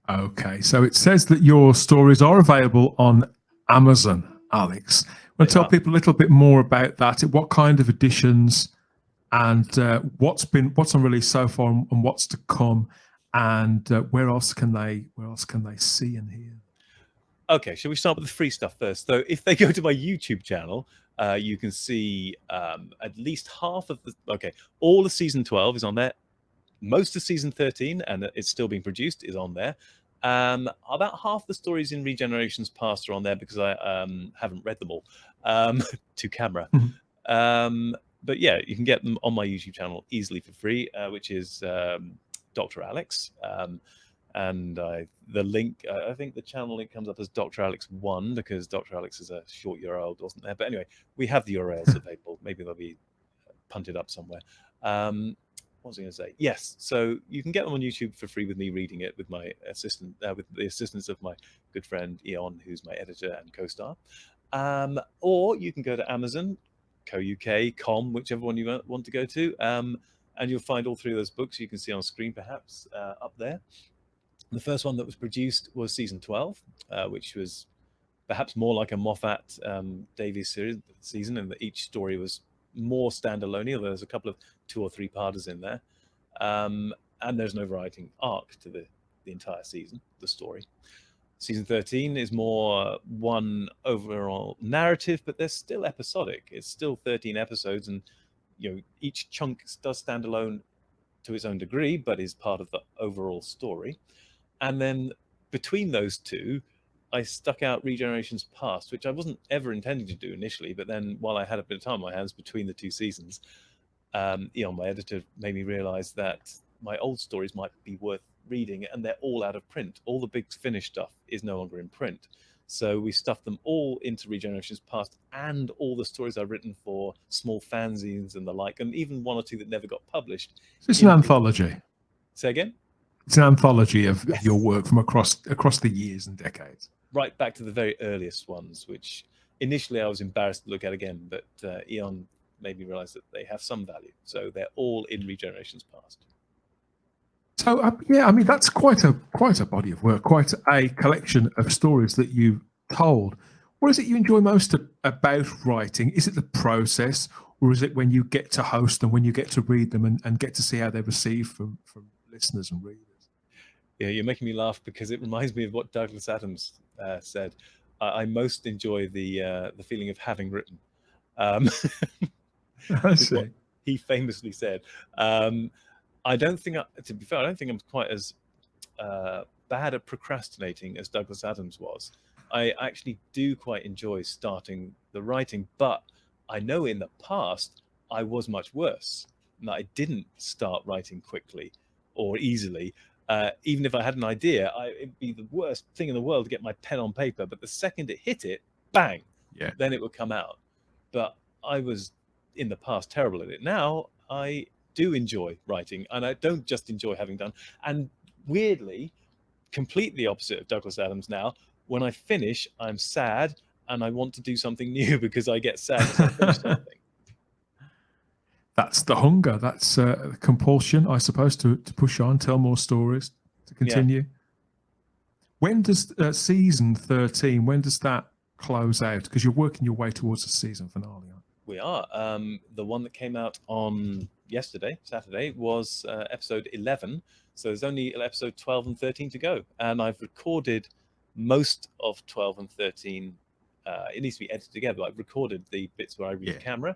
Okay, so it says that your stories are available on Amazon, Alex. Want to tell people a little bit more about that? What kind of editions, and what's on release so far, and what's to come, and where else can they see and hear? Okay, shall we start with the free stuff first? So if they go to my YouTube channel, you can see at least half of the... Okay, all of season 12 is on there. Most of season 13, and it's still being produced, is on there. About half the stories in Regenerations Past are on there because I haven't read them all to camera. But yeah, you can get them on my YouTube channel easily for free, which is Dr. Alex. And the link, I think the channel link comes up as Dr. Alex 1 because Dr. Alex is a short URL, wasn't there? But anyway, we have the URLs available. Maybe they'll be punted up somewhere. What was I going to say? Yes, so you can get them on YouTube for free with me reading it with my assistant, with the assistance of my good friend Eon, who's my editor and co-star. Or you can go to Amazon, co.uk, com, whichever one you want to go to, and you'll find all three of those books you can see on screen, perhaps, up there. The first one that was produced was season 12, which was perhaps more like a Moffat Davies season, and that each story was more standalone, although there's a couple of 2 or 3 parters in there, and there's an overriding arc to the entire season, the story. Season 13 is more one overall narrative, but they're still episodic. It's still 13 episodes, and each chunk does stand alone to its own degree, but is part of the overall story. And then between those two, I stuck out Regenerations Past, which I wasn't ever intending to do initially, but then while I had a bit of time on my hands between the two seasons, Eon, my editor, made me realize that my old stories might be worth reading, and they're all out of print. All the big finished stuff is no longer in print. So we stuffed them all into Regenerations Past, and all the stories I've written for small fanzines and the like, and even one or two that never got published. So it's an anthology. Say again? It's an anthology of your work from across the years and decades. Right back to the very earliest ones, which initially I was embarrassed to look at again, but Eon made me realize that they have some value. So they're all in Regenerations Past. So yeah, I mean, that's quite a body of work, quite a collection of stories that you've told. What is it you enjoy most about writing? Is it the process, or is it when you get to host and when you get to read them and get to see how they're received from listeners and readers? Yeah, you're making me laugh because it reminds me of what Douglas Adams said. I most enjoy the feeling of having written. I see. What he famously said. I don't think, to be fair, I don't think I'm quite as bad at procrastinating as Douglas Adams was. I actually do quite enjoy starting the writing, but I know in the past I was much worse. And I didn't start writing quickly or easily. Even if I had an idea, it'd be the worst thing in the world to get my pen on paper. But the second it hit it, bang, then it would come out. But I was in the past terrible at it. Now I do enjoy writing, and I don't just enjoy having done. And weirdly, completely opposite of Douglas Adams now, when I finish, I'm sad and I want to do something new because I get sad because I finished something. That's the hunger. That's the compulsion, I suppose, to push on, tell more stories, to continue. Yeah. When does season 13, when does that close out? Because you're working your way towards the season finale, aren't you? We are. The one that came out on yesterday, Saturday, was episode 11. So there's only episode 12 and 13 to go. And I've recorded most of 12 and 13. It needs to be edited together. I've recorded the bits where I read camera.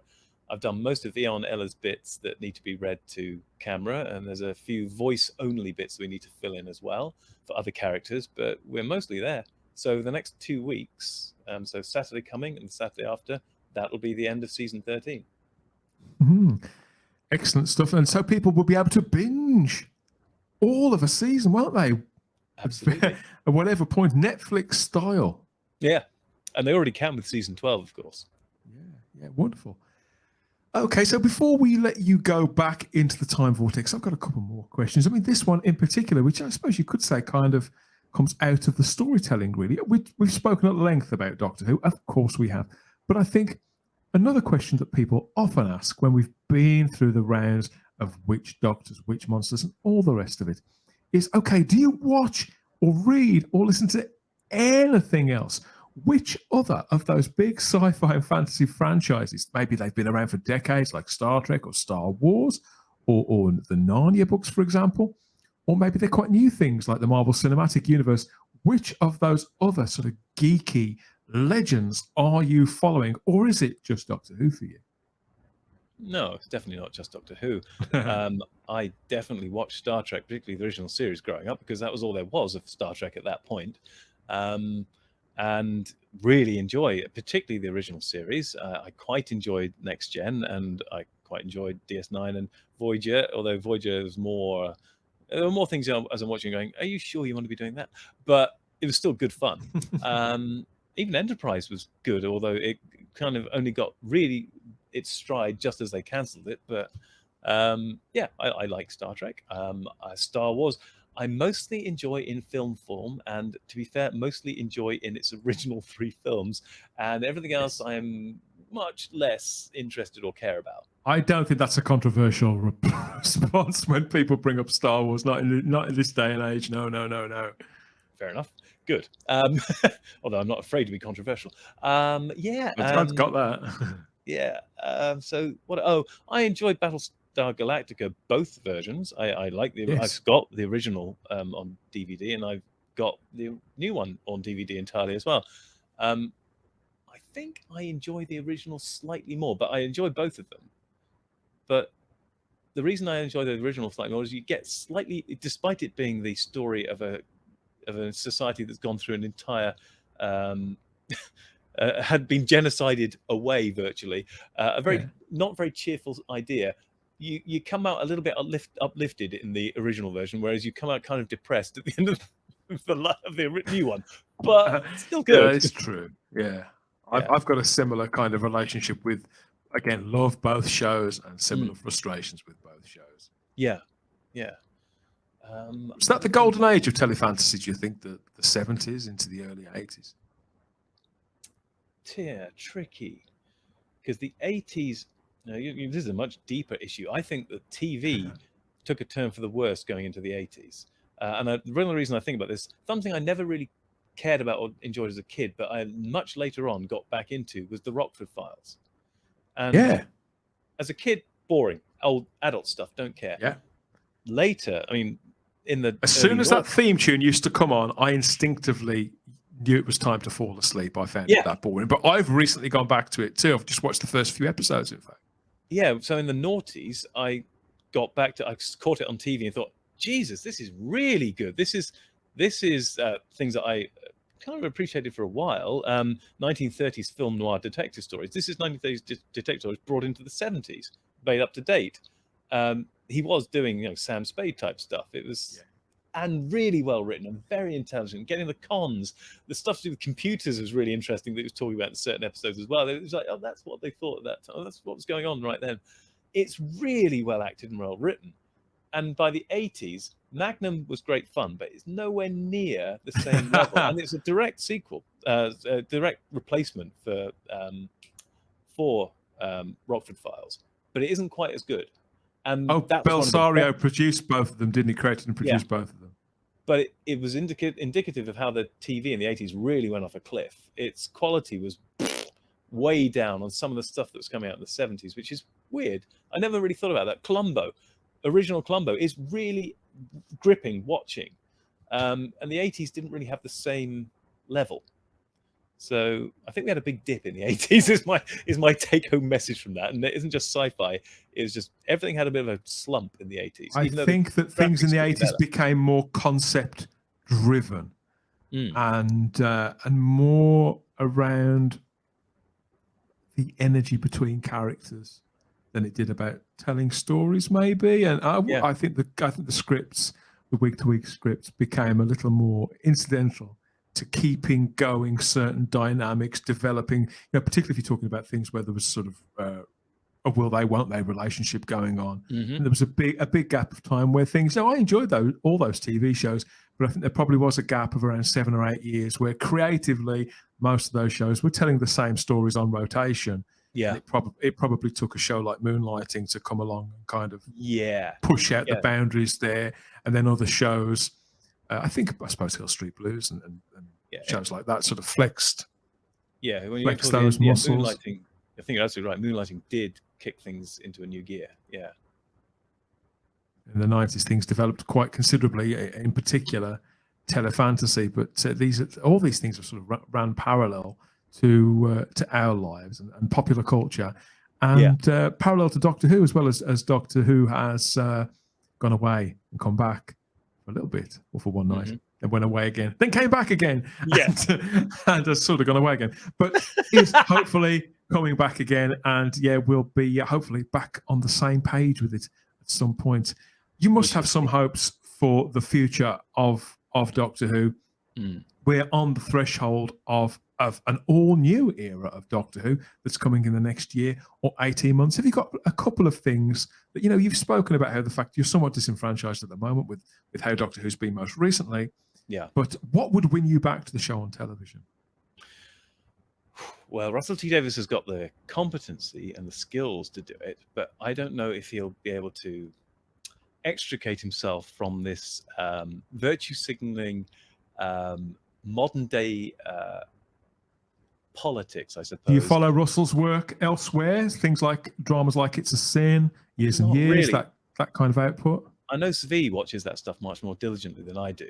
I've done most of Eon Ella's bits that need to be read to camera. And there's a few voice-only bits that we need to fill in as well for other characters. But we're mostly there. So the next 2 weeks, so Saturday coming and Saturday after, that'll be the end of season 13. Mm-hmm. Excellent stuff. And so people will be able to binge all of a season, won't they? Absolutely. At whatever point, Netflix style. Yeah. And they already can with season 12, of course. Yeah, wonderful. Okay, so before we let you go back into the time vortex, I've got a couple more questions. I mean, this one in particular, which I suppose you could say kind of comes out of the storytelling, really. We've spoken at length about Doctor Who. Of course we have. But I think another question that people often ask when we've been through the rounds of which doctors, which monsters, and all the rest of it is, okay, do you watch or read or listen to anything else? Which other of those big sci-fi and fantasy franchises, maybe they've been around for decades, like Star Trek or Star Wars, or the Narnia books, for example, or maybe they're quite new things like the Marvel Cinematic Universe, which of those other sort of geeky legends are you following, or is it just Doctor Who for you? No, it's definitely not just Doctor Who. I definitely watched Star Trek, particularly the original series growing up, because that was all there was of Star Trek at that point. And really enjoy it, particularly the original series. I quite enjoyed Next Gen, and I quite enjoyed DS9 and Voyager, although Voyager was more... there were more things as I'm watching going, are you sure you want to be doing that? But it was still good fun. Even Enterprise was good, although it kind of only got really its stride just as they cancelled it. But yeah, I like Star Trek. Star Wars, I mostly enjoy in film form, and to be fair, mostly enjoy in its original 3 films, and everything else I am much less interested or care about. I don't think that's a controversial response when people bring up Star Wars. Not in this day and age. No. Fair enough. Good. Although I'm not afraid to be controversial. Yeah. I've got that. Yeah. So what? Oh, I enjoyed Battlestar Galactica, both versions. I like the. Yes. I've got the original on DVD, and I've got the new one on DVD entirely as well. I think I enjoy the original slightly more, but I enjoy both of them. But the reason I enjoy the original slightly more is you get slightly, despite it being the story of a society that's gone through an entire had been genocided away virtually, a very not very cheerful idea. You come out a little bit uplifted in the original version, whereas you come out kind of depressed at the end of the new one, but still good. Yeah, it's true. Yeah. I've got a similar kind of relationship with, again, love both shows and similar frustrations with both shows. Yeah. Was that the golden age of telefantasy, do you think, the 70s into the early 80s? Tricky. Because the 80s, this is a much deeper issue. I think that TV took a turn for the worse going into the 80s. And the real reason I think about this, something I never really cared about or enjoyed as a kid, but I much later on got back into, was the Rockford Files. And as a kid, boring. Old adult stuff, don't care. Yeah. Later, I mean, as soon as that theme tune used to come on, I instinctively knew it was time to fall asleep. I found it that boring. But I've recently gone back to it too. I've just watched the first few episodes, in fact. Yeah, so in the noughties, I got back to, I caught it on TV and thought, Jesus, this is really good. This is things that I kind of appreciated for a while. 1930s film noir detective stories. This is 1930s detective stories brought into the 70s, made up to date. He was doing, Sam Spade type stuff. It was, and really well written and very intelligent. Getting the cons, the stuff to do with computers was really interesting. That he was talking about in certain episodes as well. It was like, oh, that's what they thought at that time. Oh, that's what was going on right then. It's really well acted and well written. And by the 80s, Magnum was great fun, but it's nowhere near the same level. And it's a direct sequel, a direct replacement for Rockford Files, but it isn't quite as good. And Belsario produced both of them, didn't he? Created and produced both of them. But it was indicative of how the TV in the 80s really went off a cliff. Its quality was way down on some of the stuff that was coming out in the 70s, which is weird. I never really thought about that. Original Columbo is really gripping watching. And the 80s didn't really have the same level. So I think we had a big dip in the 80s is my take-home message from that. And it isn't just sci-fi. It was just everything had a bit of a slump in the 80s. I think that things in the 80s became more concept-driven and more around the energy between characters than it did about telling stories, maybe. And I think the scripts, the week-to-week scripts, became a little more incidental to keeping going certain dynamics, developing, particularly if you're talking about things where there was sort of a will they, won't they relationship going on. Mm-hmm. And there was a big gap of time where things, I enjoyed all those TV shows, but I think there probably was a gap of around 7 or 8 years where creatively most of those shows were telling the same stories on rotation. Yeah, it probably took a show like Moonlighting to come along and kind of push out the boundaries there, and then other shows. I suppose Hill Street Blues and shows like that sort of flexed. Yeah, when you those muscles. Moonlighting, I think you're absolutely right. Moonlighting did kick things into a new gear. Yeah. In the 90s, things developed quite considerably. In particular, telefantasy, but all these things have sort of ran parallel to our lives and popular culture, and parallel to Doctor Who as well, as Doctor Who has gone away and come back for a little bit, or for one night, then went away again, then came back again, and has sort of gone away again, but is hopefully coming back again, and we'll be hopefully back on the same page with it at some point. You must have some hopes for the future of Doctor Who. We're on the threshold of an all-new era of Doctor Who that's coming in the next year or 18 months. Have you got a couple of things that, you've spoken about how the fact you're somewhat disenfranchised at the moment with how Doctor Who's been most recently. Yeah. But what would win you back to the show on television? Well, Russell T Davies has got the competency and the skills to do it, but I don't know if he'll be able to extricate himself from this virtue signaling modern day politics, I suppose. Do you follow Russell's work elsewhere? Things like dramas like It's a Sin, Years and Years, really. that kind of output? I know Syfy watches that stuff much more diligently than I do,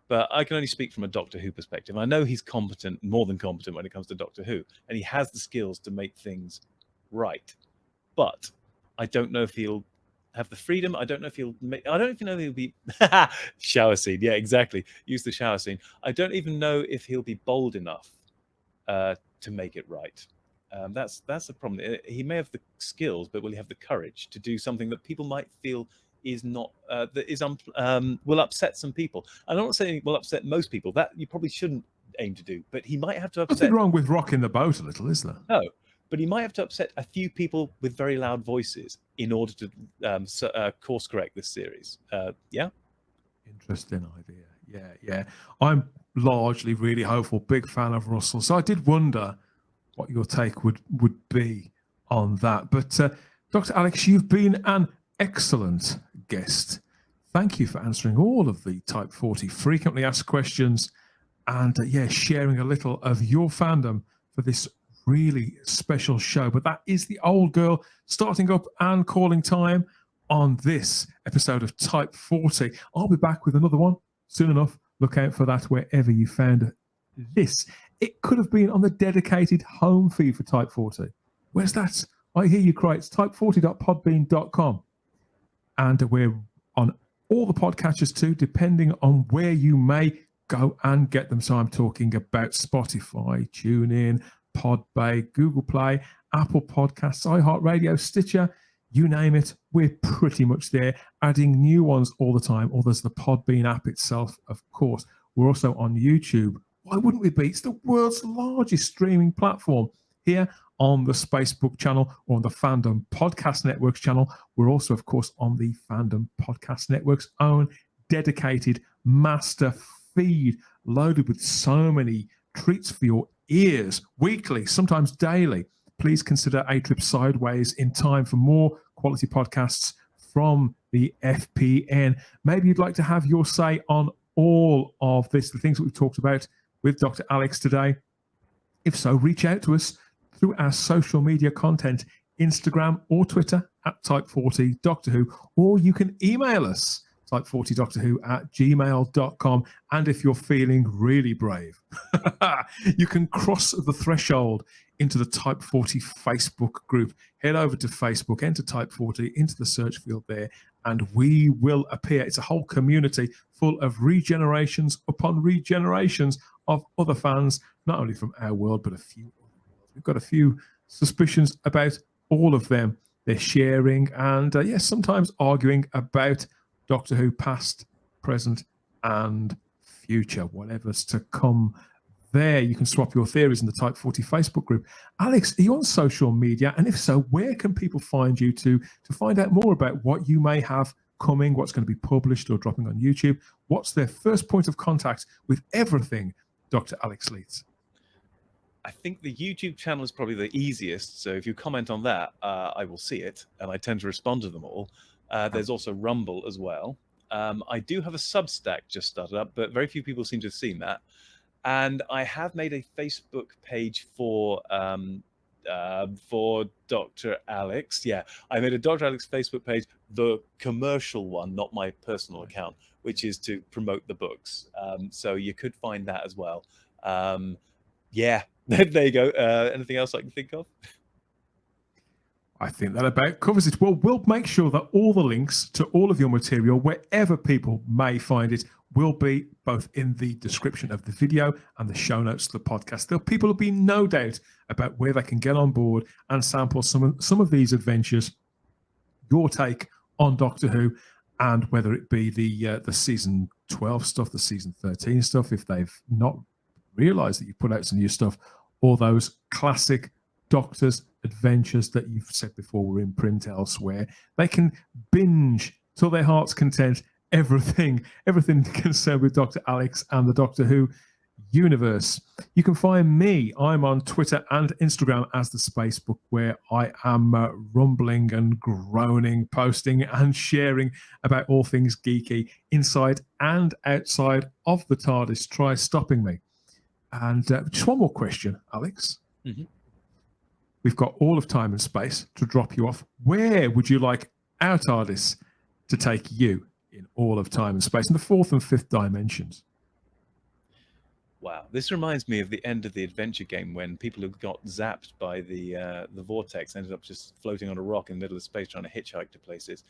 but I can only speak from a Doctor Who perspective. I know he's competent, more than competent when it comes to Doctor Who, and he has the skills to make things right. But I don't know if he'll have the freedom. I don't know if he'll I don't even know if he'll be shower scene. Yeah, exactly. Use the shower scene. I don't even know if he'll be bold enough to make it right. That's the problem. He may have the skills, but will he have the courage to do something that people might feel is not that is will upset some people? I'm not saying it will upset most people. That you probably shouldn't aim to do, but he might have to upset. Nothing wrong with rocking the boat a little, is there? No, but he might have to upset a few people with very loud voices in order to course correct this series. Yeah. Interesting idea. Yeah. I'm largely really hopeful, big fan of Russell. So I did wonder what your take would be on that. But Dr. Alex, you've been an excellent guest. Thank you for answering all of the Type 40 frequently asked questions and sharing a little of your fandom for this really special show. But that is the old girl starting up and calling time on this episode of Type 40. I'll be back with another one soon enough. Look out for that wherever you found this. It could have been on the dedicated home feed for Type 40. Where's that? I hear you cry. It's type40.podbean.com. And we're on all the podcatchers too, depending on where you may go and get them. So I'm talking about Spotify, TuneIn, Podbay, Google Play, Apple Podcasts, iHeart Radio, Stitcher, you name it. We're pretty much there, adding new ones all the time. Or there's the Podbean app itself, of course. We're also on YouTube. Why wouldn't we be? It's the world's largest streaming platform. Here on the Spacebook channel or on the Fandom Podcast Network's channel. We're also, of course, on the Fandom Podcast Network's own dedicated master feed, loaded with so many treats for your ears, weekly, sometimes daily. Please consider a trip sideways in time for more quality podcasts from the FPN. Maybe you'd like to have your say on all of this, the things that we've talked about with Dr. Alex today. If so, reach out to us through our social media content, Instagram or Twitter at Type40 Doctor Who, or you can email us, type40doctorwho@gmail.com. And if you're feeling really brave, you can cross the threshold into the Type 40 Facebook group. Head over to Facebook, enter Type 40 into the search field there, and we will appear. It's a whole community full of regenerations upon regenerations of other fans, not only from our world, but a few. We've got a few suspicions about all of them. They're sharing and, sometimes arguing about Doctor Who past, present, and future, whatever's to come there. You can swap your theories in the Type 40 Facebook group. Alex, are you on social media? And if so, where can people find you to find out more about what you may have coming, what's going to be published or dropping on YouTube? What's their first point of contact with everything Dr. Alex Leithes? I think the YouTube channel is probably the easiest. So if you comment on that, I will see it, and I tend to respond to them all. There's also Rumble as well. I do have a Substack just started up, but very few people seem to have seen that. And I have made a Facebook page for Dr. Alex. Yeah, I made a Dr. Alex Facebook page, the commercial one, not my personal account, which is to promote the books. So you could find that as well. Yeah, there you go. Anything else I can think of? I think that about covers it. Well, we'll make sure that all the links to all of your material, wherever people may find it, will be both in the description of the video and the show notes of the podcast. People will be no doubt about where they can get on board and sample some of these adventures, your take on Doctor Who, and whether it be the season 12 stuff, the season 13 stuff, if they've not realised that you put out some new stuff, or those classic Doctor's adventures that you've said before were in print elsewhere. They can binge till their heart's content everything concerned with Dr. Alex and the Doctor Who universe. You can find me. I'm on Twitter and Instagram as the Spacebook, where I am rumbling and groaning, posting and sharing about all things geeky inside and outside of the TARDIS. Try stopping me. And just one more question, Alex. Mm-hmm. We've got all of time and space to drop you off. Where would you like our TARDIS to take you in all of time and space, in the fourth and fifth dimensions? Wow, this reminds me of the end of the adventure game when people who got zapped by the vortex ended up just floating on a rock in the middle of space trying to hitchhike to places.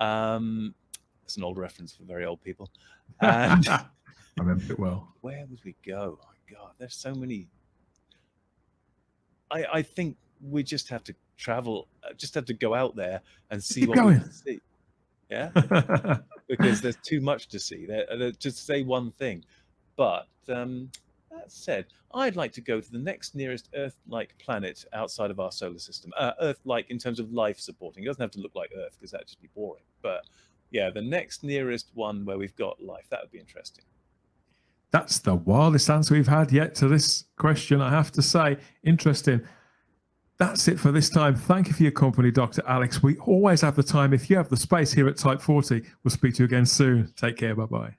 It's an old reference for very old people. And I remember it well. where would we go? Oh my God, there's so many. I think we just have to travel, just have to go out there and see Keep what we going. can see. Yeah, because there's too much to see. Just say one thing. But that said, I'd like to go to the next nearest Earth-like planet outside of our solar system. Earth-like in terms of life supporting. It doesn't have to look like Earth because that'd just be boring. But yeah, the next nearest one where we've got life, that would be interesting. That's the wildest answer we've had yet to this question, I have to say. Interesting. That's it for this time. Thank you for your company, Dr. Alex. We always have the time. If you have the space here at Type 40, we'll speak to you again soon. Take care. Bye-bye.